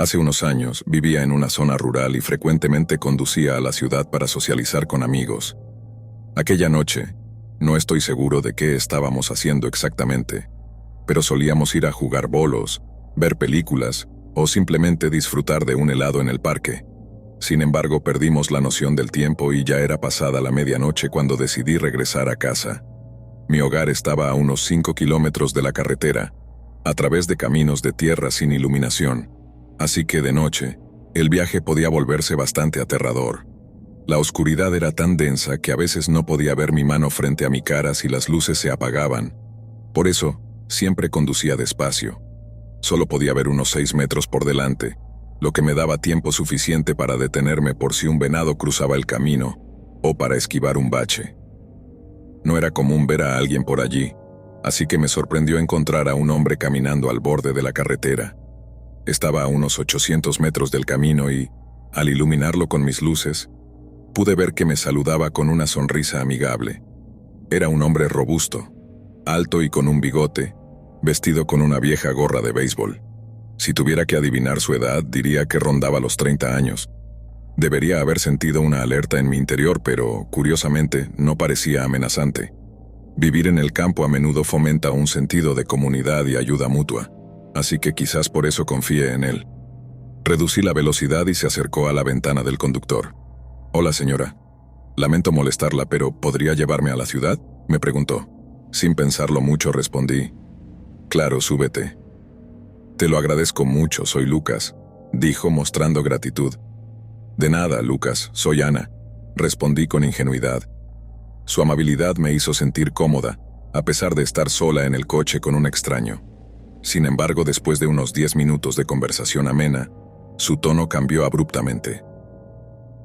Hace unos años vivía en una zona rural y frecuentemente conducía a la ciudad para socializar con amigos. Aquella noche, no estoy seguro de qué estábamos haciendo exactamente, pero solíamos ir a jugar bolos, ver películas o simplemente disfrutar de un helado en el parque. Sin embargo, perdimos la noción del tiempo y ya era pasada la medianoche cuando decidí regresar a casa. Mi hogar estaba a unos 5 kilómetros de la carretera, a través de caminos de tierra sin iluminación. Así que de noche, el viaje podía volverse bastante aterrador. La oscuridad era tan densa que a veces no podía ver mi mano frente a mi cara si las luces se apagaban. Por eso, siempre conducía despacio. Solo podía ver unos 6 metros por delante, lo que me daba tiempo suficiente para detenerme por si un venado cruzaba el camino, o para esquivar un bache. No era común ver a alguien por allí, así que me sorprendió encontrar a un hombre caminando al borde de la carretera. Estaba a unos 800 metros del camino y, al iluminarlo con mis luces, pude ver que me saludaba con una sonrisa amigable. Era un hombre robusto, alto y con un bigote, vestido con una vieja gorra de béisbol. Si tuviera que adivinar su edad, diría que rondaba los 30 años. Debería haber sentido una alerta en mi interior, pero, curiosamente, no parecía amenazante. Vivir en el campo a menudo fomenta un sentido de comunidad y ayuda mutua, así que quizás por eso confié en él. Reducí la velocidad y se acercó a la ventana del conductor. «Hola, señora. Lamento molestarla, pero ¿podría llevarme a la ciudad?», me preguntó. Sin pensarlo mucho respondí: «Claro, súbete». «Te lo agradezco mucho, soy Lucas», dijo mostrando gratitud. «De nada, Lucas, soy Ana», respondí con ingenuidad. Su amabilidad me hizo sentir cómoda, a pesar de estar sola en el coche con un extraño. Sin embargo, después de unos 10 minutos de conversación amena, su tono cambió abruptamente.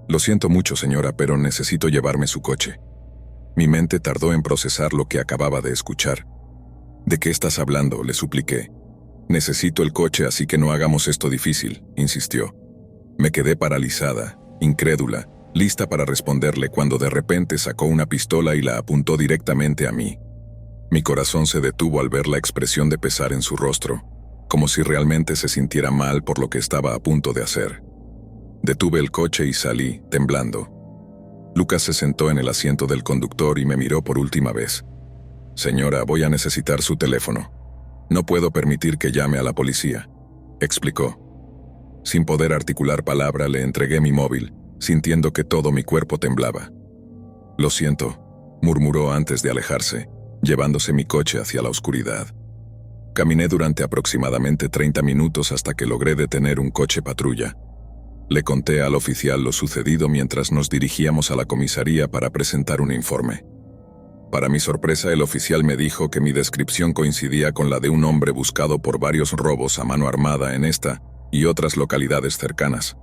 «Lo siento mucho, señora, pero necesito llevarme su coche». Mi mente tardó en procesar lo que acababa de escuchar. «¿De qué estás hablando?», le supliqué. «Necesito el coche, así que no hagamos esto difícil», insistió. Me quedé paralizada, incrédula, lista para responderle cuando de repente sacó una pistola y la apuntó directamente a mí. Mi corazón se detuvo al ver la expresión de pesar en su rostro, como si realmente se sintiera mal por lo que estaba a punto de hacer. Detuve el coche y salí, temblando. Lucas se sentó en el asiento del conductor y me miró por última vez. «Señora, voy a necesitar su teléfono. No puedo permitir que llame a la policía», explicó. Sin poder articular palabra, le entregué mi móvil, sintiendo que todo mi cuerpo temblaba. «Lo siento», murmuró antes de alejarse, llevándose mi coche hacia la oscuridad. Caminé durante aproximadamente 30 minutos hasta que logré detener un coche patrulla. Le conté al oficial lo sucedido mientras nos dirigíamos a la comisaría para presentar un informe. Para mi sorpresa, el oficial me dijo que mi descripción coincidía con la de un hombre buscado por varios robos a mano armada en esta y otras localidades cercanas.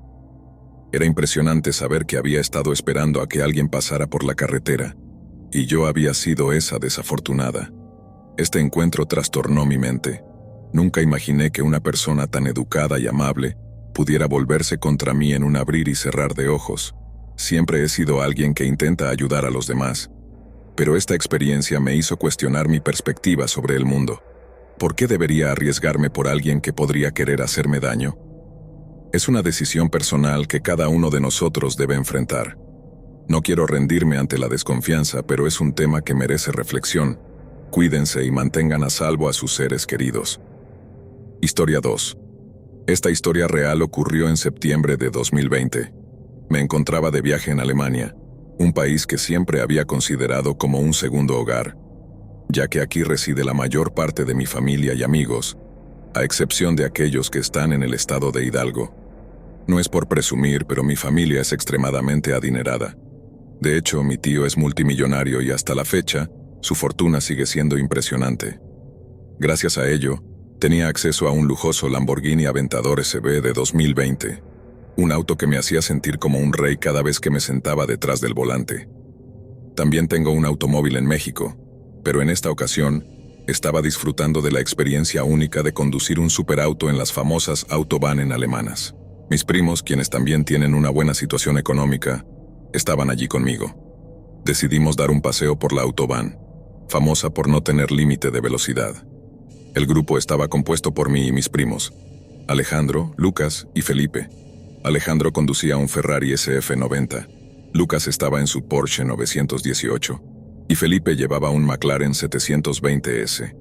Era impresionante saber que había estado esperando a que alguien pasara por la carretera, y yo había sido esa desafortunada. Este encuentro trastornó mi mente. Nunca imaginé que una persona tan educada y amable pudiera volverse contra mí en un abrir y cerrar de ojos. Siempre he sido alguien que intenta ayudar a los demás, pero esta experiencia me hizo cuestionar mi perspectiva sobre el mundo. ¿Por qué debería arriesgarme por alguien que podría querer hacerme daño? Es una decisión personal que cada uno de nosotros debe enfrentar. No quiero rendirme ante la desconfianza, pero es un tema que merece reflexión. Cuídense y mantengan a salvo a sus seres queridos. Historia 2. Esta historia real ocurrió en septiembre de 2020. Me encontraba de viaje en Alemania, un país que siempre había considerado como un segundo hogar, ya que aquí reside la mayor parte de mi familia y amigos, a excepción de aquellos que están en el estado de Hidalgo. No es por presumir, pero mi familia es extremadamente adinerada. De hecho, mi tío es multimillonario y hasta la fecha, su fortuna sigue siendo impresionante. Gracias a ello, tenía acceso a un lujoso Lamborghini Aventador SB de 2020, un auto que me hacía sentir como un rey cada vez que me sentaba detrás del volante. También tengo un automóvil en México, pero en esta ocasión, estaba disfrutando de la experiencia única de conducir un superauto en las famosas Autobahnen alemanas. Mis primos, quienes también tienen una buena situación económica, estaban allí conmigo. Decidimos dar un paseo por la Autobahn, famosa por no tener límite de velocidad. El grupo estaba compuesto por mí y mis primos. Alejandro, Lucas y Felipe. Alejandro conducía un Ferrari SF90. Lucas estaba en su Porsche 918. Y Felipe llevaba un McLaren 720S.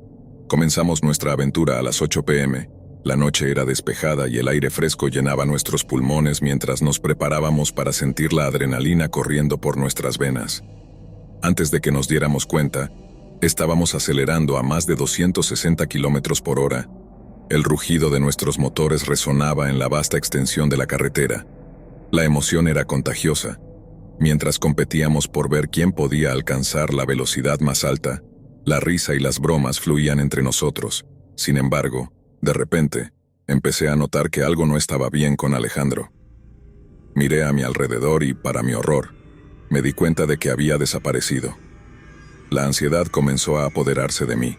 Comenzamos nuestra aventura a las 8 p.m. La noche era despejada y el aire fresco llenaba nuestros pulmones mientras nos preparábamos para sentir la adrenalina corriendo por nuestras venas. Antes de que nos diéramos cuenta, estábamos acelerando a más de 260 kilómetros por hora. El rugido de nuestros motores resonaba en la vasta extensión de la carretera. La emoción era contagiosa. Mientras competíamos por ver quién podía alcanzar la velocidad más alta, la risa y las bromas fluían entre nosotros. Sin embargo, de repente, empecé a notar que algo no estaba bien con Alejandro. Miré a mi alrededor y, para mi horror, me di cuenta de que había desaparecido. La ansiedad comenzó a apoderarse de mí.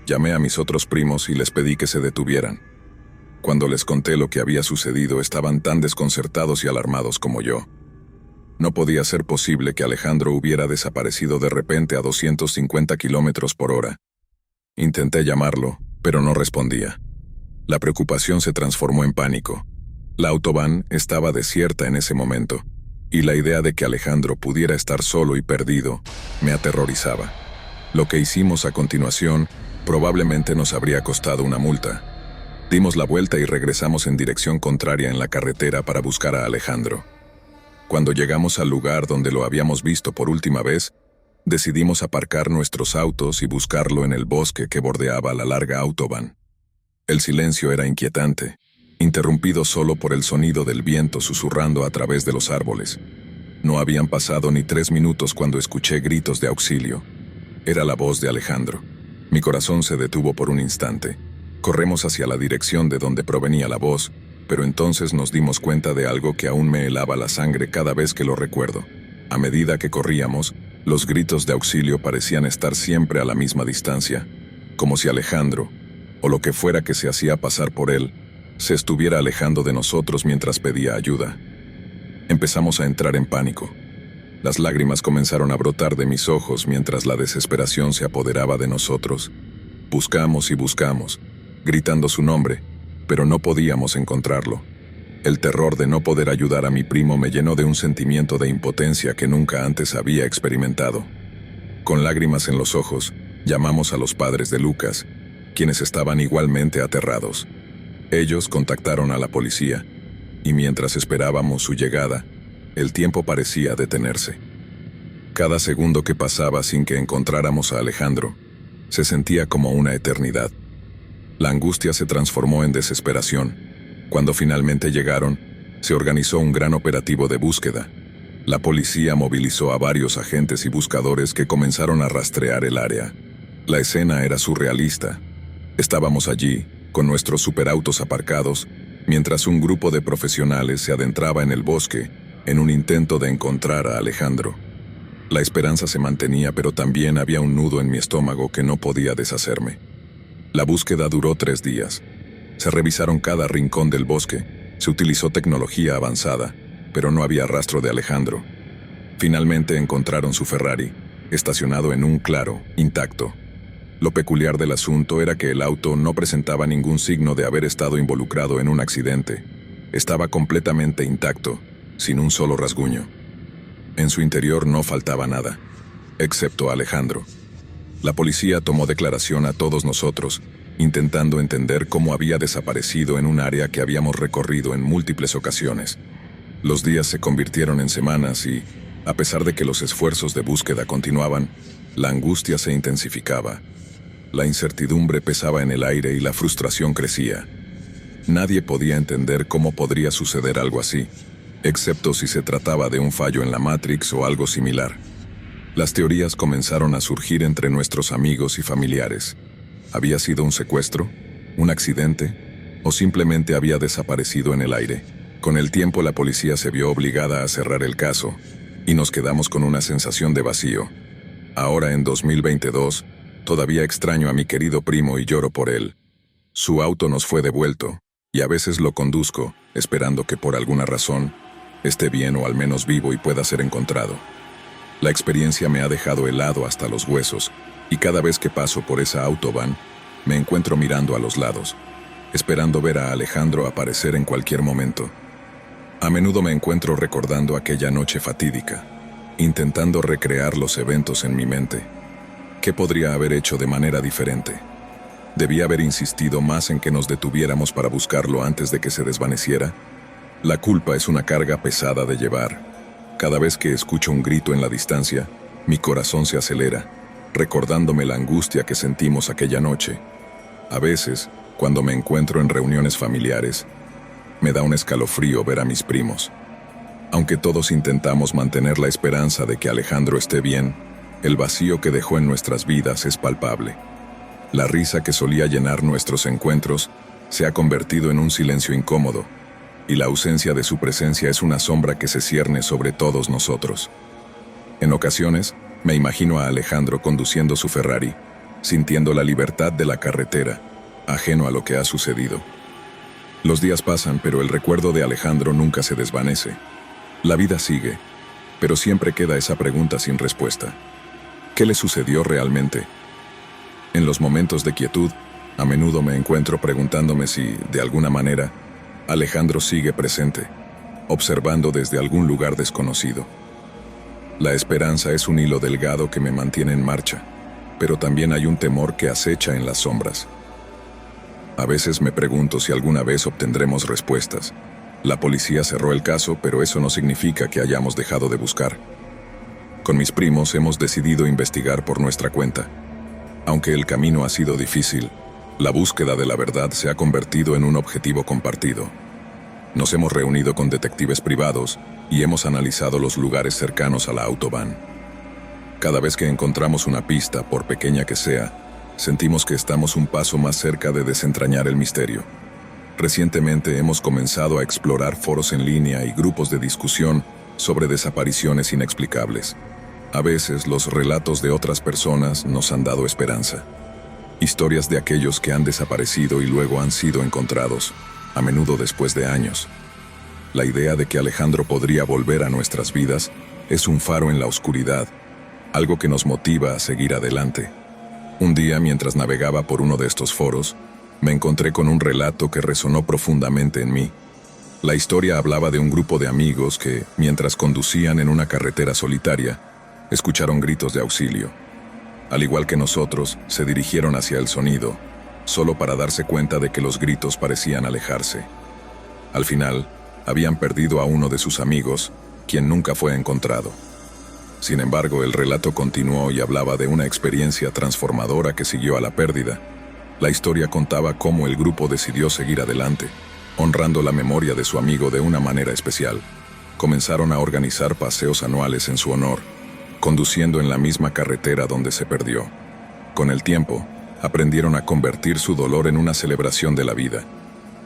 Llamé a mis otros primos y les pedí que se detuvieran. Cuando les conté lo que había sucedido, estaban tan desconcertados y alarmados como yo. No podía ser posible que Alejandro hubiera desaparecido de repente a 250 kilómetros por hora. Intenté llamarlo, pero no respondía. La preocupación se transformó en pánico. La autobahn estaba desierta en ese momento, y la idea de que Alejandro pudiera estar solo y perdido me aterrorizaba. Lo que hicimos a continuación probablemente nos habría costado una multa. Dimos la vuelta y regresamos en dirección contraria en la carretera para buscar a Alejandro. Cuando llegamos al lugar donde lo habíamos visto por última vez, decidimos aparcar nuestros autos y buscarlo en el bosque que bordeaba la larga autobahn. El silencio era inquietante, interrumpido solo por el sonido del viento susurrando a través de los árboles. No habían pasado ni 3 minutos cuando escuché gritos de auxilio. Era la voz de Alejandro. Mi corazón se detuvo por un instante. Corremos hacia la dirección de donde provenía la voz, pero entonces nos dimos cuenta de algo que aún me helaba la sangre cada vez que lo recuerdo. A medida que corríamos, los gritos de auxilio parecían estar siempre a la misma distancia, como si Alejandro, o lo que fuera que se hacía pasar por él, se estuviera alejando de nosotros mientras pedía ayuda. Empezamos a entrar en pánico. Las lágrimas comenzaron a brotar de mis ojos mientras la desesperación se apoderaba de nosotros. Buscamos y buscamos, gritando su nombre, pero no podíamos encontrarlo. El terror de no poder ayudar a mi primo me llenó de un sentimiento de impotencia que nunca antes había experimentado. Con lágrimas en los ojos, llamamos a los padres de Lucas, quienes estaban igualmente aterrados. Ellos contactaron a la policía, y mientras esperábamos su llegada, el tiempo parecía detenerse. Cada segundo que pasaba sin que encontráramos a Alejandro, se sentía como una eternidad. La angustia se transformó en desesperación. Cuando finalmente llegaron, se organizó un gran operativo de búsqueda. La policía movilizó a varios agentes y buscadores que comenzaron a rastrear el área. La escena era surrealista. Estábamos allí, con nuestros superautos aparcados, mientras un grupo de profesionales se adentraba en el bosque en un intento de encontrar a Alejandro. La esperanza se mantenía, pero también había un nudo en mi estómago que no podía deshacerme. La búsqueda duró 3 días. Se revisaron cada rincón del bosque, se utilizó tecnología avanzada, pero no había rastro de Alejandro. Finalmente encontraron su Ferrari, estacionado en un claro, intacto. Lo peculiar del asunto era que el auto no presentaba ningún signo de haber estado involucrado en un accidente. Estaba completamente intacto, sin un solo rasguño. En su interior no faltaba nada, excepto Alejandro. La policía tomó declaración a todos nosotros, intentando entender cómo había desaparecido en un área que habíamos recorrido en múltiples ocasiones. Los días se convirtieron en semanas y, a pesar de que los esfuerzos de búsqueda continuaban, la angustia se intensificaba. La incertidumbre pesaba en el aire y la frustración crecía. Nadie podía entender cómo podría suceder algo así, excepto si se trataba de un fallo en la Matrix o algo similar. Las teorías comenzaron a surgir entre nuestros amigos y familiares. ¿Había sido un secuestro? ¿Un accidente? ¿O simplemente había desaparecido en el aire? Con el tiempo la policía se vio obligada a cerrar el caso, y nos quedamos con una sensación de vacío. Ahora en 2022, todavía extraño a mi querido primo y lloro por él. Su auto nos fue devuelto, y a veces lo conduzco, esperando que por alguna razón esté bien o al menos vivo y pueda ser encontrado. La experiencia me ha dejado helado hasta los huesos, y cada vez que paso por esa autobahn, me encuentro mirando a los lados. esperando ver a Alejandro aparecer en cualquier momento. A menudo me encuentro recordando aquella noche fatídica, intentando recrear los eventos en mi mente. ¿Qué podría haber hecho de manera diferente? ¿Debía haber insistido más en que nos detuviéramos para buscarlo antes de que se desvaneciera? La culpa es una carga pesada de llevar. Cada vez que escucho un grito en la distancia, mi corazón se acelera, recordándome la angustia que sentimos aquella noche. A veces, cuando me encuentro en reuniones familiares, me da un escalofrío ver a mis primos. Aunque todos intentamos mantener la esperanza de que Alejandro esté bien, el vacío que dejó en nuestras vidas es palpable. La risa que solía llenar nuestros encuentros se ha convertido en un silencio incómodo, y la ausencia de su presencia es una sombra que se cierne sobre todos nosotros. En ocasiones, me imagino a Alejandro conduciendo su Ferrari, sintiendo la libertad de la carretera, ajeno a lo que ha sucedido. Los días pasan, pero el recuerdo de Alejandro nunca se desvanece. La vida sigue, pero siempre queda esa pregunta sin respuesta. ¿Qué le sucedió realmente? En los momentos de quietud, a menudo me encuentro preguntándome si, de alguna manera, Alejandro sigue presente, observando desde algún lugar desconocido. La esperanza es un hilo delgado que me mantiene en marcha, pero también hay un temor que acecha en las sombras. A veces me pregunto si alguna vez obtendremos respuestas. La policía cerró el caso, pero eso no significa que hayamos dejado de buscar. Con mis primos hemos decidido investigar por nuestra cuenta. Aunque el camino ha sido difícil, la búsqueda de la verdad se ha convertido en un objetivo compartido. Nos hemos reunido con detectives privados y hemos analizado los lugares cercanos a la autobahn. Cada vez que encontramos una pista, por pequeña que sea, sentimos que estamos un paso más cerca de desentrañar el misterio. Recientemente hemos comenzado a explorar foros en línea y grupos de discusión sobre desapariciones inexplicables. A veces los relatos de otras personas nos han dado esperanza. Historias de aquellos que han desaparecido y luego han sido encontrados, a menudo después de años. La idea de que Alejandro podría volver a nuestras vidas es un faro en la oscuridad, algo que nos motiva a seguir adelante. Un día, mientras navegaba por uno de estos foros, me encontré con un relato que resonó profundamente en mí. La historia hablaba de un grupo de amigos que, mientras conducían en una carretera solitaria, escucharon gritos de auxilio. Al igual que nosotros, se dirigieron hacia el sonido, solo para darse cuenta de que los gritos parecían alejarse. Al final, habían perdido a uno de sus amigos, quien nunca fue encontrado. Sin embargo, el relato continuó y hablaba de una experiencia transformadora que siguió a la pérdida. La historia contaba cómo el grupo decidió seguir adelante, honrando la memoria de su amigo de una manera especial. Comenzaron a organizar paseos anuales en su honor, conduciendo en la misma carretera donde se perdió. Con el tiempo, aprendieron a convertir su dolor en una celebración de la vida.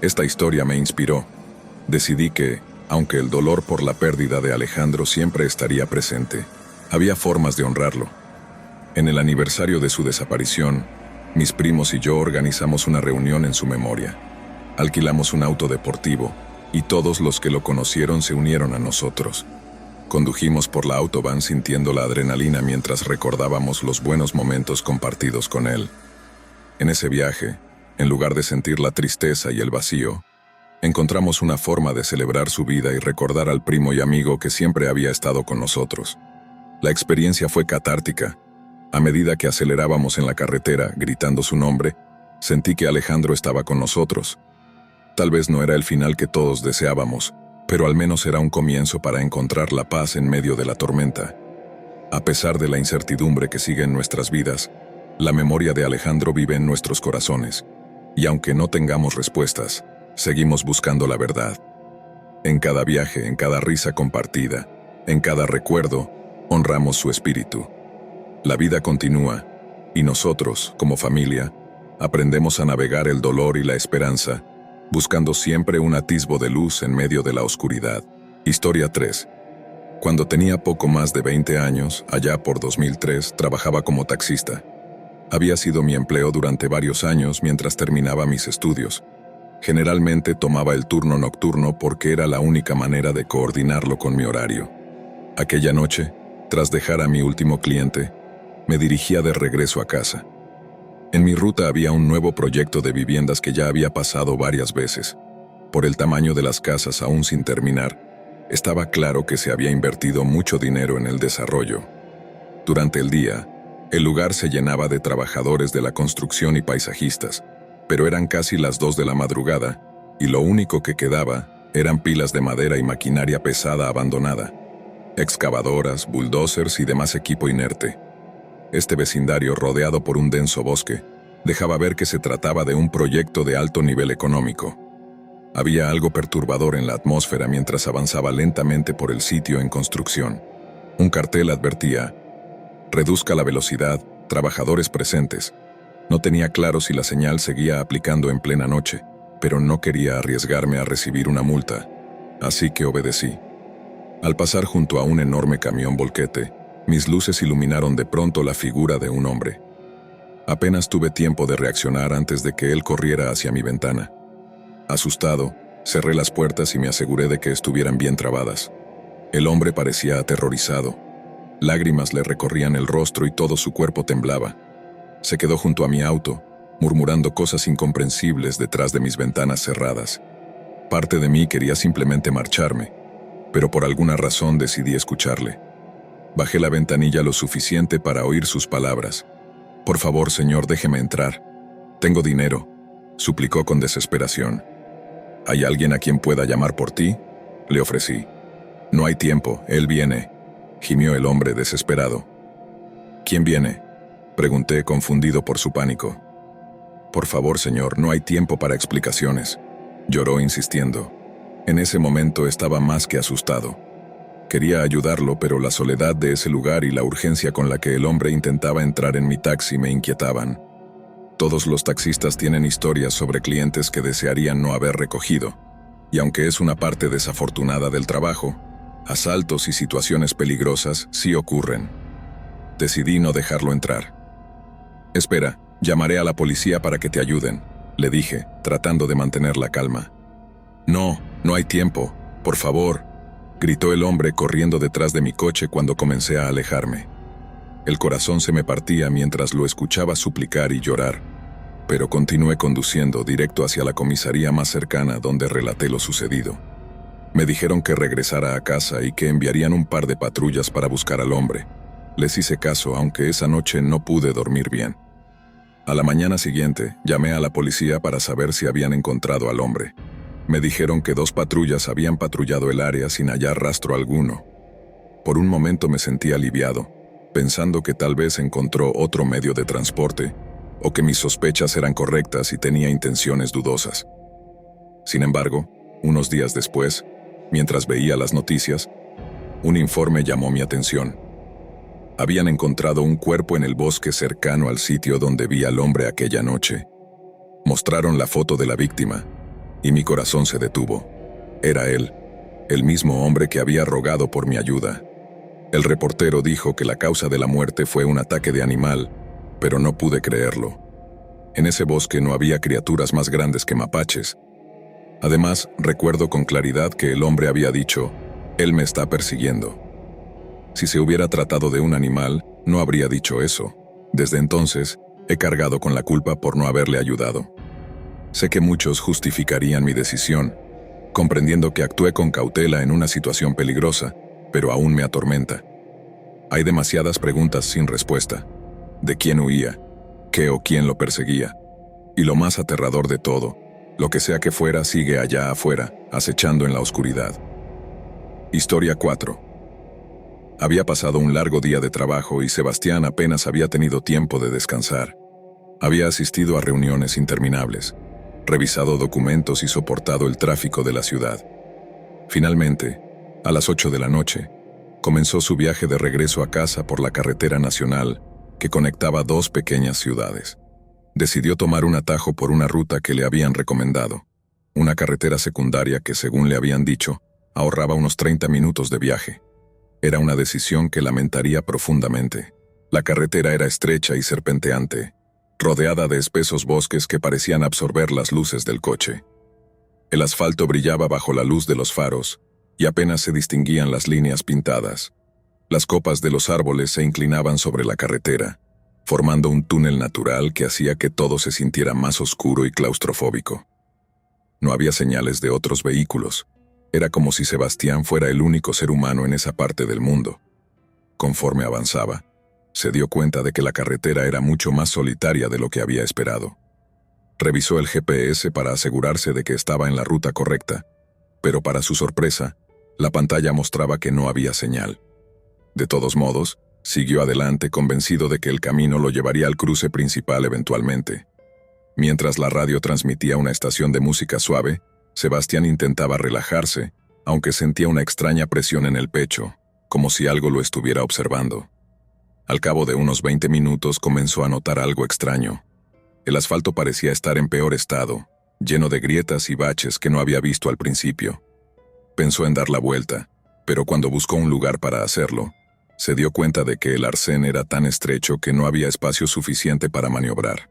Esta historia me inspiró. Decidí que, aunque el dolor por la pérdida de Alejandro siempre estaría presente, había formas de honrarlo. En el aniversario de su desaparición, mis primos y yo organizamos una reunión en su memoria. Alquilamos un auto deportivo, y todos los que lo conocieron se unieron a nosotros. Condujimos por la autobahn sintiendo la adrenalina mientras recordábamos los buenos momentos compartidos con él. En ese viaje, en lugar de sentir la tristeza y el vacío, encontramos una forma de celebrar su vida y recordar al primo y amigo que siempre había estado con nosotros. La experiencia fue catártica. A medida que acelerábamos en la carretera, gritando su nombre, sentí que Alejandro estaba con nosotros. Tal vez no era el final que todos deseábamos, pero al menos era un comienzo para encontrar la paz en medio de la tormenta. A pesar de la incertidumbre que sigue en nuestras vidas, la memoria de Alejandro vive en nuestros corazones, y aunque no tengamos respuestas, seguimos buscando la verdad. En cada viaje, en cada risa compartida, en cada recuerdo, honramos su espíritu. La vida continúa, y nosotros, como familia, aprendemos a navegar el dolor y la esperanza, buscando siempre un atisbo de luz en medio de la oscuridad. Historia 3. Cuando tenía poco más de 20 años, allá por 2003, trabajaba como taxista. Había sido mi empleo durante varios años mientras terminaba mis estudios. Generalmente tomaba el turno nocturno porque era la única manera de coordinarlo con mi horario. Aquella noche, tras dejar a mi último cliente, me dirigía de regreso a casa. En mi ruta había un nuevo proyecto de viviendas que ya había pasado varias veces. Por el tamaño de las casas aún sin terminar, estaba claro que se había invertido mucho dinero en el desarrollo. Durante el día, el lugar se llenaba de trabajadores de la construcción y paisajistas, pero eran casi las 2 de la madrugada, y lo único que quedaba eran pilas de madera y maquinaria pesada abandonada, excavadoras, bulldozers y demás equipo inerte. Este vecindario, rodeado por un denso bosque, dejaba ver que se trataba de un proyecto de alto nivel económico. Había algo perturbador en la atmósfera mientras avanzaba lentamente por el sitio en construcción. Un cartel advertía: reduzca la velocidad, trabajadores presentes. No tenía claro si la señal seguía aplicando en plena noche, pero no quería arriesgarme a recibir una multa, así que obedecí. Al pasar junto a un enorme camión volquete, mis luces iluminaron de pronto la figura de un hombre. Apenas tuve tiempo de reaccionar antes de que él corriera hacia mi ventana. Asustado, cerré las puertas y me aseguré de que estuvieran bien trabadas. El hombre parecía aterrorizado. Lágrimas le recorrían el rostro y todo su cuerpo temblaba. Se quedó junto a mi auto, murmurando cosas incomprensibles detrás de mis ventanas cerradas. Parte de mí quería simplemente marcharme, pero por alguna razón decidí escucharle. Bajé la ventanilla lo suficiente para oír sus palabras. «Por favor, señor, déjeme entrar. Tengo dinero», suplicó con desesperación. «¿Hay alguien a quien pueda llamar por ti?», le ofrecí. «No hay tiempo, él viene», gimió el hombre desesperado. «¿Quién viene?», pregunté confundido por su pánico. «Por favor, señor, no hay tiempo para explicaciones», lloró insistiendo. En ese momento estaba más que asustado. Quería ayudarlo, pero la soledad de ese lugar y la urgencia con la que el hombre intentaba entrar en mi taxi me inquietaban. Todos los taxistas tienen historias sobre clientes que desearían no haber recogido, y aunque es una parte desafortunada del trabajo, asaltos y situaciones peligrosas sí ocurren. Decidí no dejarlo entrar. «Espera, llamaré a la policía para que te ayuden», le dije, tratando de mantener la calma. «No, no hay tiempo, por favor», gritó el hombre corriendo detrás de mi coche cuando comencé a alejarme. El corazón se me partía mientras lo escuchaba suplicar y llorar, pero continué conduciendo directo hacia la comisaría más cercana donde relaté lo sucedido. Me dijeron que regresara a casa y que enviarían un par de patrullas para buscar al hombre. Les hice caso, aunque esa noche no pude dormir bien. A la mañana siguiente, llamé a la policía para saber si habían encontrado al hombre. Me dijeron que 2 patrullas habían patrullado el área sin hallar rastro alguno. Por un momento me sentí aliviado, pensando que tal vez encontró otro medio de transporte, o que mis sospechas eran correctas y tenía intenciones dudosas. Sin embargo, unos días después, mientras veía las noticias, un informe llamó mi atención. Habían encontrado un cuerpo en el bosque cercano al sitio donde vi al hombre aquella noche. Mostraron la foto de la víctima, y mi corazón se detuvo. Era él, el mismo hombre que había rogado por mi ayuda. El reportero dijo que la causa de la muerte fue un ataque de animal, pero no pude creerlo. En ese bosque no había criaturas más grandes que mapaches. Además, recuerdo con claridad que el hombre había dicho: «Él me está persiguiendo». Si se hubiera tratado de un animal, no habría dicho eso. Desde entonces, he cargado con la culpa por no haberle ayudado. Sé que muchos justificarían mi decisión, comprendiendo que actué con cautela en una situación peligrosa, pero aún me atormenta. Hay demasiadas preguntas sin respuesta. ¿De quién huía? ¿Qué o quién lo perseguía? Y lo más aterrador de todo, lo que sea que fuera sigue allá afuera, acechando en la oscuridad. Historia 4. Había pasado un largo día de trabajo y Sebastián apenas había tenido tiempo de descansar. Había asistido a reuniones interminables, revisado documentos y soportado el tráfico de la ciudad. Finalmente, a las 8 de la noche, comenzó su viaje de regreso a casa por la carretera nacional que conectaba 2 pequeñas ciudades. Decidió tomar un atajo por una ruta que le habían recomendado, una carretera secundaria que, según le habían dicho, ahorraba unos 30 minutos de viaje. Era una decisión que lamentaría profundamente. La carretera era estrecha y serpenteante, rodeada de espesos bosques que parecían absorber las luces del coche. El asfalto brillaba bajo la luz de los faros, y apenas se distinguían las líneas pintadas. Las copas de los árboles se inclinaban sobre la carretera, formando un túnel natural que hacía que todo se sintiera más oscuro y claustrofóbico. No había señales de otros vehículos. Era como si Sebastián fuera el único ser humano en esa parte del mundo. Conforme avanzaba, se dio cuenta de que la carretera era mucho más solitaria de lo que había esperado. Revisó el GPS para asegurarse de que estaba en la ruta correcta, pero para su sorpresa, la pantalla mostraba que no había señal. De todos modos, siguió adelante convencido de que el camino lo llevaría al cruce principal eventualmente. Mientras la radio transmitía una estación de música suave, Sebastián intentaba relajarse, aunque sentía una extraña presión en el pecho, como si algo lo estuviera observando. Al cabo de unos 20 minutos comenzó a notar algo extraño. El asfalto parecía estar en peor estado, lleno de grietas y baches que no había visto al principio. Pensó en dar la vuelta, pero cuando buscó un lugar para hacerlo, se dio cuenta de que el arcén era tan estrecho que no había espacio suficiente para maniobrar.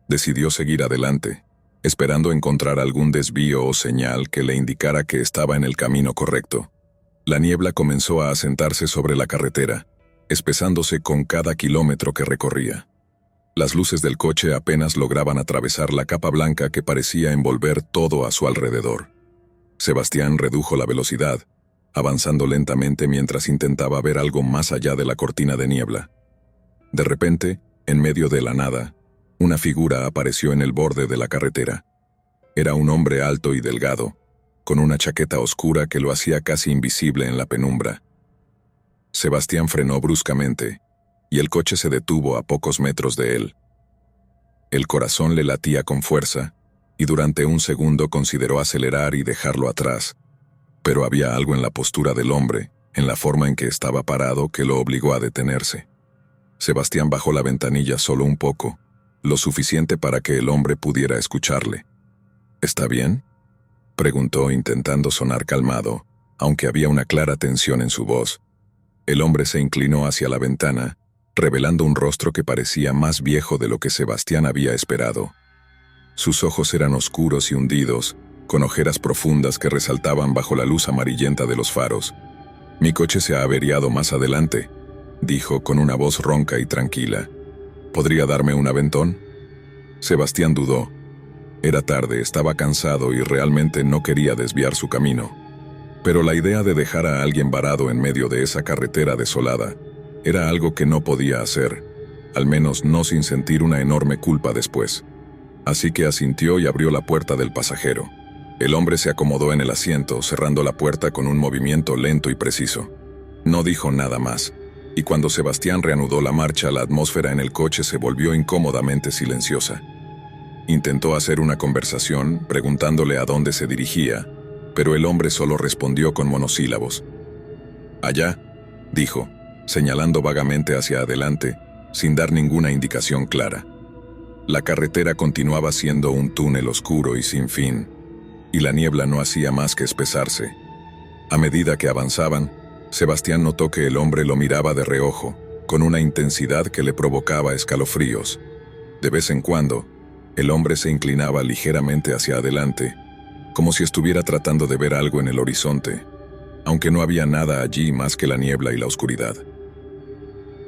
Decidió seguir adelante, esperando encontrar algún desvío o señal que le indicara que estaba en el camino correcto. La niebla comenzó a asentarse sobre la carretera, espesándose con cada kilómetro que recorría. Las luces del coche apenas lograban atravesar la capa blanca que parecía envolver todo a su alrededor. Sebastián redujo la velocidad, avanzando lentamente mientras intentaba ver algo más allá de la cortina de niebla. De repente, en medio de la nada, una figura apareció en el borde de la carretera. Era un hombre alto y delgado, con una chaqueta oscura que lo hacía casi invisible en la penumbra. Sebastián frenó bruscamente, y el coche se detuvo a pocos metros de él. El corazón le latía con fuerza, y durante un segundo consideró acelerar y dejarlo atrás, pero había algo en la postura del hombre, en la forma en que estaba parado, que lo obligó a detenerse. Sebastián bajó la ventanilla solo un poco, lo suficiente para que el hombre pudiera escucharle. ¿Está bien?, preguntó intentando sonar calmado, aunque había una clara tensión en su voz. El hombre se inclinó hacia la ventana, revelando un rostro que parecía más viejo de lo que Sebastián había esperado. Sus ojos eran oscuros y hundidos, con ojeras profundas que resaltaban bajo la luz amarillenta de los faros. «Mi coche se ha averiado más adelante», dijo con una voz ronca y tranquila. «¿Podría darme un aventón?». Sebastián dudó. Era tarde, estaba cansado y realmente no quería desviar su camino. Pero la idea de dejar a alguien varado en medio de esa carretera desolada era algo que no podía hacer, al menos no sin sentir una enorme culpa después. Así que asintió y abrió la puerta del pasajero. El hombre se acomodó en el asiento, cerrando la puerta con un movimiento lento y preciso. No dijo nada más, y cuando Sebastián reanudó la marcha, la atmósfera en el coche se volvió incómodamente silenciosa. Intentó hacer una conversación, preguntándole a dónde se dirigía, pero el hombre solo respondió con monosílabos. «Allá», dijo, señalando vagamente hacia adelante, sin dar ninguna indicación clara. La carretera continuaba siendo un túnel oscuro y sin fin, y la niebla no hacía más que espesarse. A medida que avanzaban, Sebastián notó que el hombre lo miraba de reojo, con una intensidad que le provocaba escalofríos. De vez en cuando, el hombre se inclinaba ligeramente hacia adelante, como si estuviera tratando de ver algo en el horizonte, aunque no había nada allí más que la niebla y la oscuridad.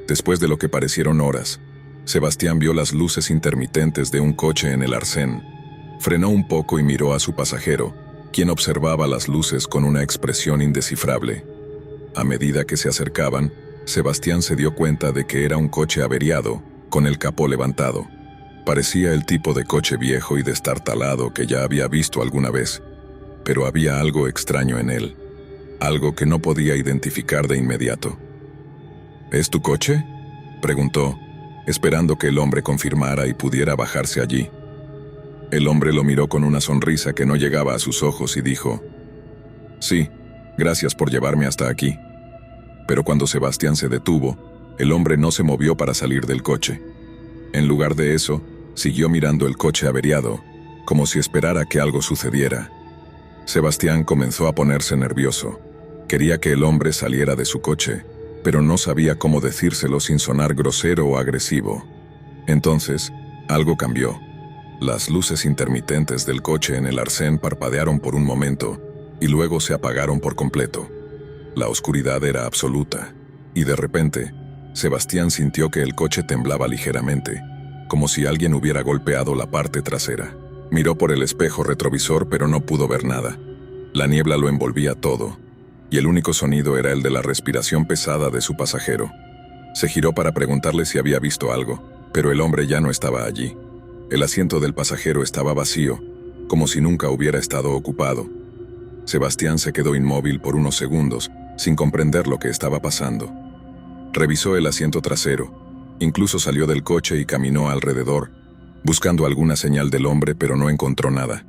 Después de lo que parecieron horas, Sebastián vio las luces intermitentes de un coche en el arcén. Frenó un poco y miró a su pasajero, quien observaba las luces con una expresión indescifrable. A medida que se acercaban, Sebastián se dio cuenta de que era un coche averiado, con el capó levantado. Parecía el tipo de coche viejo y destartalado que ya había visto alguna vez, pero había algo extraño en él, algo que no podía identificar de inmediato. «¿Es tu coche?», preguntó, esperando que el hombre confirmara y pudiera bajarse allí. El hombre lo miró con una sonrisa que no llegaba a sus ojos y dijo: «Sí, gracias por llevarme hasta aquí». Pero cuando Sebastián se detuvo, el hombre no se movió para salir del coche. En lugar de eso, siguió mirando el coche averiado, como si esperara que algo sucediera. Sebastián comenzó a ponerse nervioso. Quería que el hombre saliera de su coche, pero no sabía cómo decírselo sin sonar grosero o agresivo. Entonces, algo cambió. Las luces intermitentes del coche en el arcén parpadearon por un momento, y luego se apagaron por completo. La oscuridad era absoluta, y de repente, Sebastián sintió que el coche temblaba ligeramente, como si alguien hubiera golpeado la parte trasera. Miró por el espejo retrovisor, pero no pudo ver nada. La niebla lo envolvía todo, y el único sonido era el de la respiración pesada de su pasajero. Se giró para preguntarle si había visto algo, pero el hombre ya no estaba allí. El asiento del pasajero estaba vacío, como si nunca hubiera estado ocupado. Sebastián se quedó inmóvil por unos segundos, sin comprender lo que estaba pasando. Revisó el asiento trasero, incluso salió del coche y caminó alrededor, buscando alguna señal del hombre, pero no encontró nada.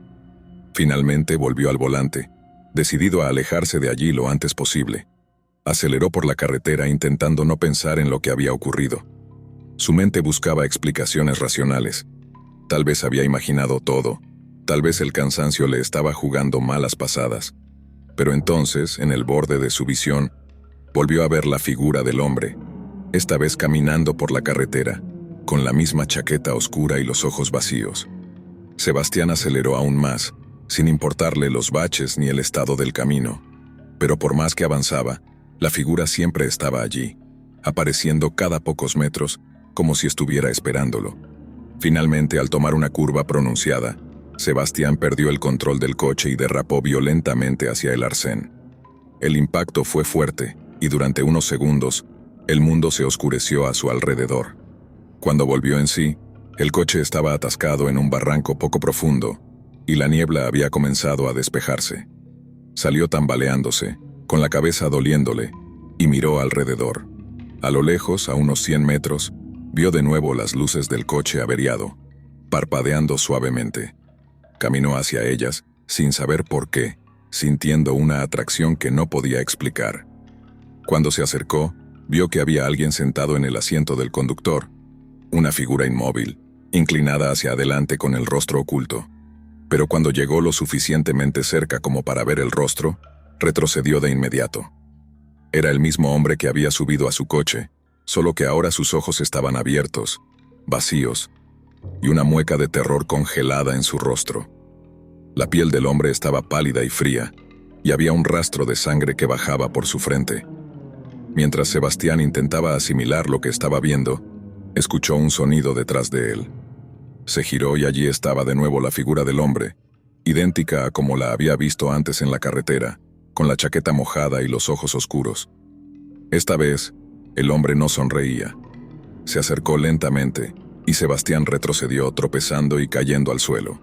Finalmente volvió al volante, decidido a alejarse de allí lo antes posible. Aceleró por la carretera intentando no pensar en lo que había ocurrido. Su mente buscaba explicaciones racionales. Tal vez había imaginado todo, tal vez el cansancio le estaba jugando malas pasadas. Pero entonces, en el borde de su visión, volvió a ver la figura del hombre, esta vez caminando por la carretera, con la misma chaqueta oscura y los ojos vacíos. Sebastián aceleró aún más, sin importarle los baches ni el estado del camino. Pero por más que avanzaba, la figura siempre estaba allí, apareciendo cada pocos metros, como si estuviera esperándolo. Finalmente, al tomar una curva pronunciada, Sebastián perdió el control del coche y derrapó violentamente hacia el arcén. El impacto fue fuerte, y durante unos segundos, el mundo se oscureció a su alrededor. Cuando volvió en sí, el coche estaba atascado en un barranco poco profundo, y la niebla había comenzado a despejarse. Salió tambaleándose, con la cabeza doliéndole, y miró alrededor. A lo lejos, a unos 100 metros, vio de nuevo las luces del coche averiado, parpadeando suavemente. Caminó hacia ellas, sin saber por qué, sintiendo una atracción que no podía explicar. Cuando se acercó, vio que había alguien sentado en el asiento del conductor, una figura inmóvil, inclinada hacia adelante con el rostro oculto. Pero cuando llegó lo suficientemente cerca como para ver el rostro, retrocedió de inmediato. Era el mismo hombre que había subido a su coche, solo que ahora sus ojos estaban abiertos, vacíos, y una mueca de terror congelada en su rostro. La piel del hombre estaba pálida y fría, y había un rastro de sangre que bajaba por su frente. Mientras Sebastián intentaba asimilar lo que estaba viendo, escuchó un sonido detrás de él. Se giró y allí estaba de nuevo la figura del hombre, idéntica a como la había visto antes en la carretera, con la chaqueta mojada y los ojos oscuros. Esta vez, el hombre no sonreía. Se acercó lentamente, y Sebastián retrocedió tropezando y cayendo al suelo.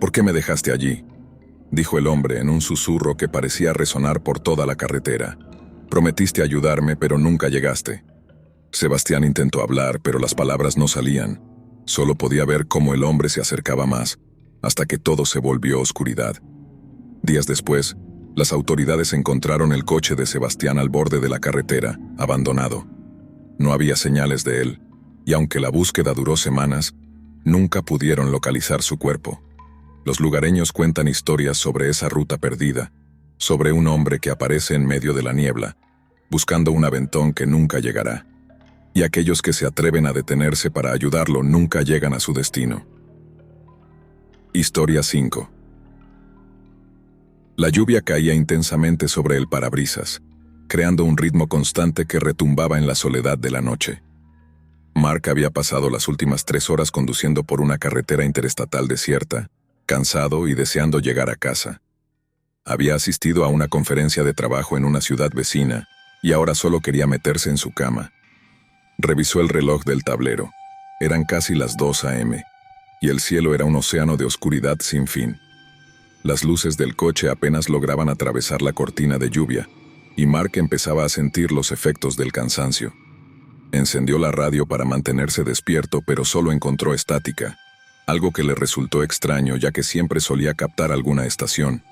«¿Por qué me dejaste allí?», dijo el hombre en un susurro que parecía resonar por toda la carretera. «Prometiste ayudarme, pero nunca llegaste». Sebastián intentó hablar, pero las palabras no salían. Solo podía ver cómo el hombre se acercaba más, hasta que todo se volvió oscuridad. Días después, las autoridades encontraron el coche de Sebastián al borde de la carretera, abandonado. No había señales de él, y aunque la búsqueda duró semanas, nunca pudieron localizar su cuerpo. Los lugareños cuentan historias sobre esa ruta perdida, sobre un hombre que aparece en medio de la niebla, buscando un aventón que nunca llegará. Y aquellos que se atreven a detenerse para ayudarlo nunca llegan a su destino. Historia 5. La lluvia caía intensamente sobre el parabrisas, creando un ritmo constante que retumbaba en la soledad de la noche. Mark había pasado las últimas 3 horas conduciendo por una carretera interestatal desierta, cansado y deseando llegar a casa. Había asistido a una conferencia de trabajo en una ciudad vecina, y ahora solo quería meterse en su cama. Revisó el reloj del tablero. Eran casi las 2 a.m., y el cielo era un océano de oscuridad sin fin. Las luces del coche apenas lograban atravesar la cortina de lluvia, y Mark empezaba a sentir los efectos del cansancio. Encendió la radio para mantenerse despierto, pero solo encontró estática, algo que le resultó extraño ya que siempre solía captar alguna estación,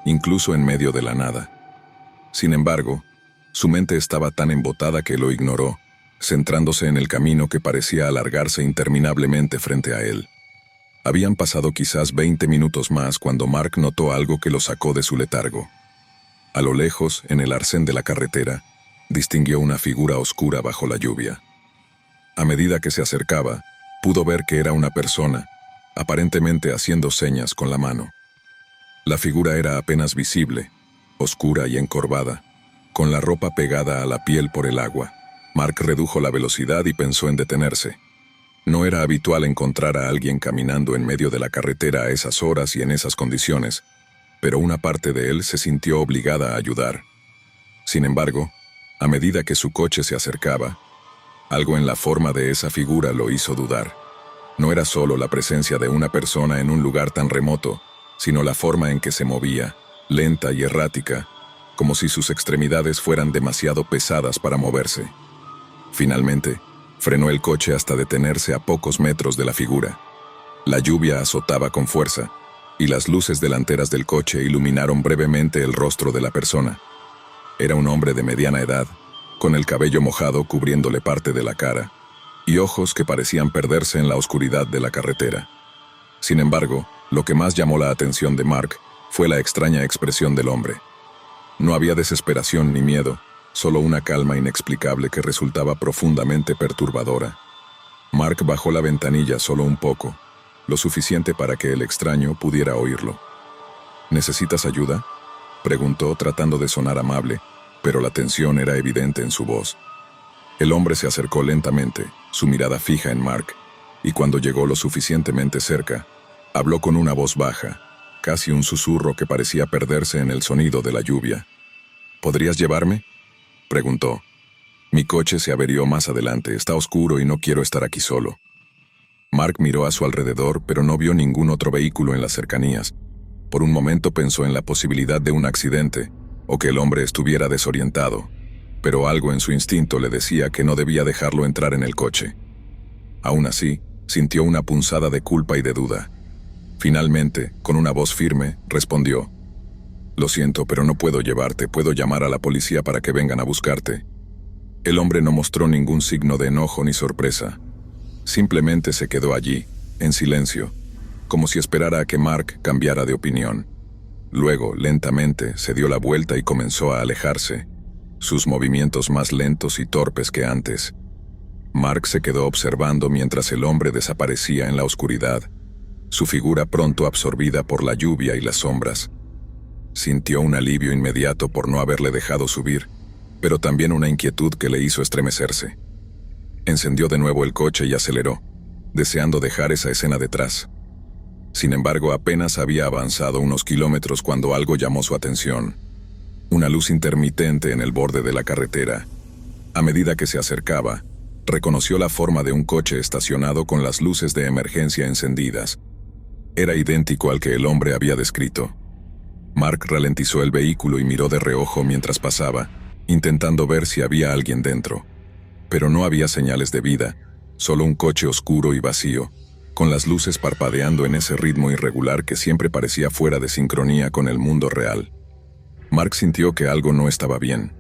incluso en medio de la nada. Sin embargo, su mente estaba tan embotada que lo ignoró, centrándose en el camino que parecía alargarse interminablemente frente a él. Habían pasado quizás 20 minutos más cuando Mark notó algo que lo sacó de su letargo. A lo lejos, en el arcén de la carretera, distinguió una figura oscura bajo la lluvia. A medida que se acercaba, pudo ver que era una persona, aparentemente haciendo señas con la mano. La figura era apenas visible, oscura y encorvada, con la ropa pegada a la piel por el agua, Mark redujo la velocidad y pensó en detenerse. No era habitual encontrar a alguien caminando en medio de la carretera a esas horas y en esas condiciones, pero una parte de él se sintió obligada a ayudar. Sin embargo, a medida que su coche se acercaba, algo en la forma de esa figura lo hizo dudar. No era solo la presencia de una persona en un lugar tan remoto, sino la forma en que se movía, lenta y errática, como si sus extremidades fueran demasiado pesadas para moverse. Finalmente, frenó el coche hasta detenerse a pocos metros de la figura. La lluvia azotaba con fuerza, y las luces delanteras del coche iluminaron brevemente el rostro de la persona. Era un hombre de mediana edad, con el cabello mojado cubriéndole parte de la cara, y ojos que parecían perderse en la oscuridad de la carretera. Sin embargo, lo que más llamó la atención de Mark fue la extraña expresión del hombre. No había desesperación ni miedo, solo una calma inexplicable que resultaba profundamente perturbadora. Mark bajó la ventanilla solo un poco, lo suficiente para que el extraño pudiera oírlo. ¿Necesitas ayuda?, preguntó tratando de sonar amable, pero la tensión era evidente en su voz. El hombre se acercó lentamente, su mirada fija en Mark, y cuando llegó lo suficientemente cerca, habló con una voz baja, casi un susurro que parecía perderse en el sonido de la lluvia. ¿Podrías llevarme?, preguntó. Mi coche se averió más adelante, está oscuro y no quiero estar aquí solo. Mark miró a su alrededor, pero no vio ningún otro vehículo en las cercanías. Por un momento pensó en la posibilidad de un accidente, o que el hombre estuviera desorientado, pero algo en su instinto le decía que no debía dejarlo entrar en el coche. Aún así, sintió una punzada de culpa y de duda. Finalmente, con una voz firme, respondió: «Lo siento, pero no puedo llevarte, puedo llamar a la policía para que vengan a buscarte». El hombre no mostró ningún signo de enojo ni sorpresa. Simplemente se quedó allí, en silencio, como si esperara a que Mark cambiara de opinión. Luego, lentamente, se dio la vuelta y comenzó a alejarse, sus movimientos más lentos y torpes que antes. Mark se quedó observando mientras el hombre desaparecía en la oscuridad, su figura pronto absorbida por la lluvia y las sombras. Sintió un alivio inmediato por no haberle dejado subir, pero también una inquietud que le hizo estremecerse. Encendió de nuevo el coche y aceleró, deseando dejar esa escena detrás. Sin embargo, apenas había avanzado unos kilómetros cuando algo llamó su atención. Una luz intermitente en el borde de la carretera. A medida que se acercaba, reconoció la forma de un coche estacionado con las luces de emergencia encendidas. Era idéntico al que el hombre había descrito. Mark ralentizó el vehículo y miró de reojo mientras pasaba, intentando ver si había alguien dentro. Pero no había señales de vida, solo un coche oscuro y vacío, con las luces parpadeando en ese ritmo irregular que siempre parecía fuera de sincronía con el mundo real. Mark sintió que algo no estaba bien.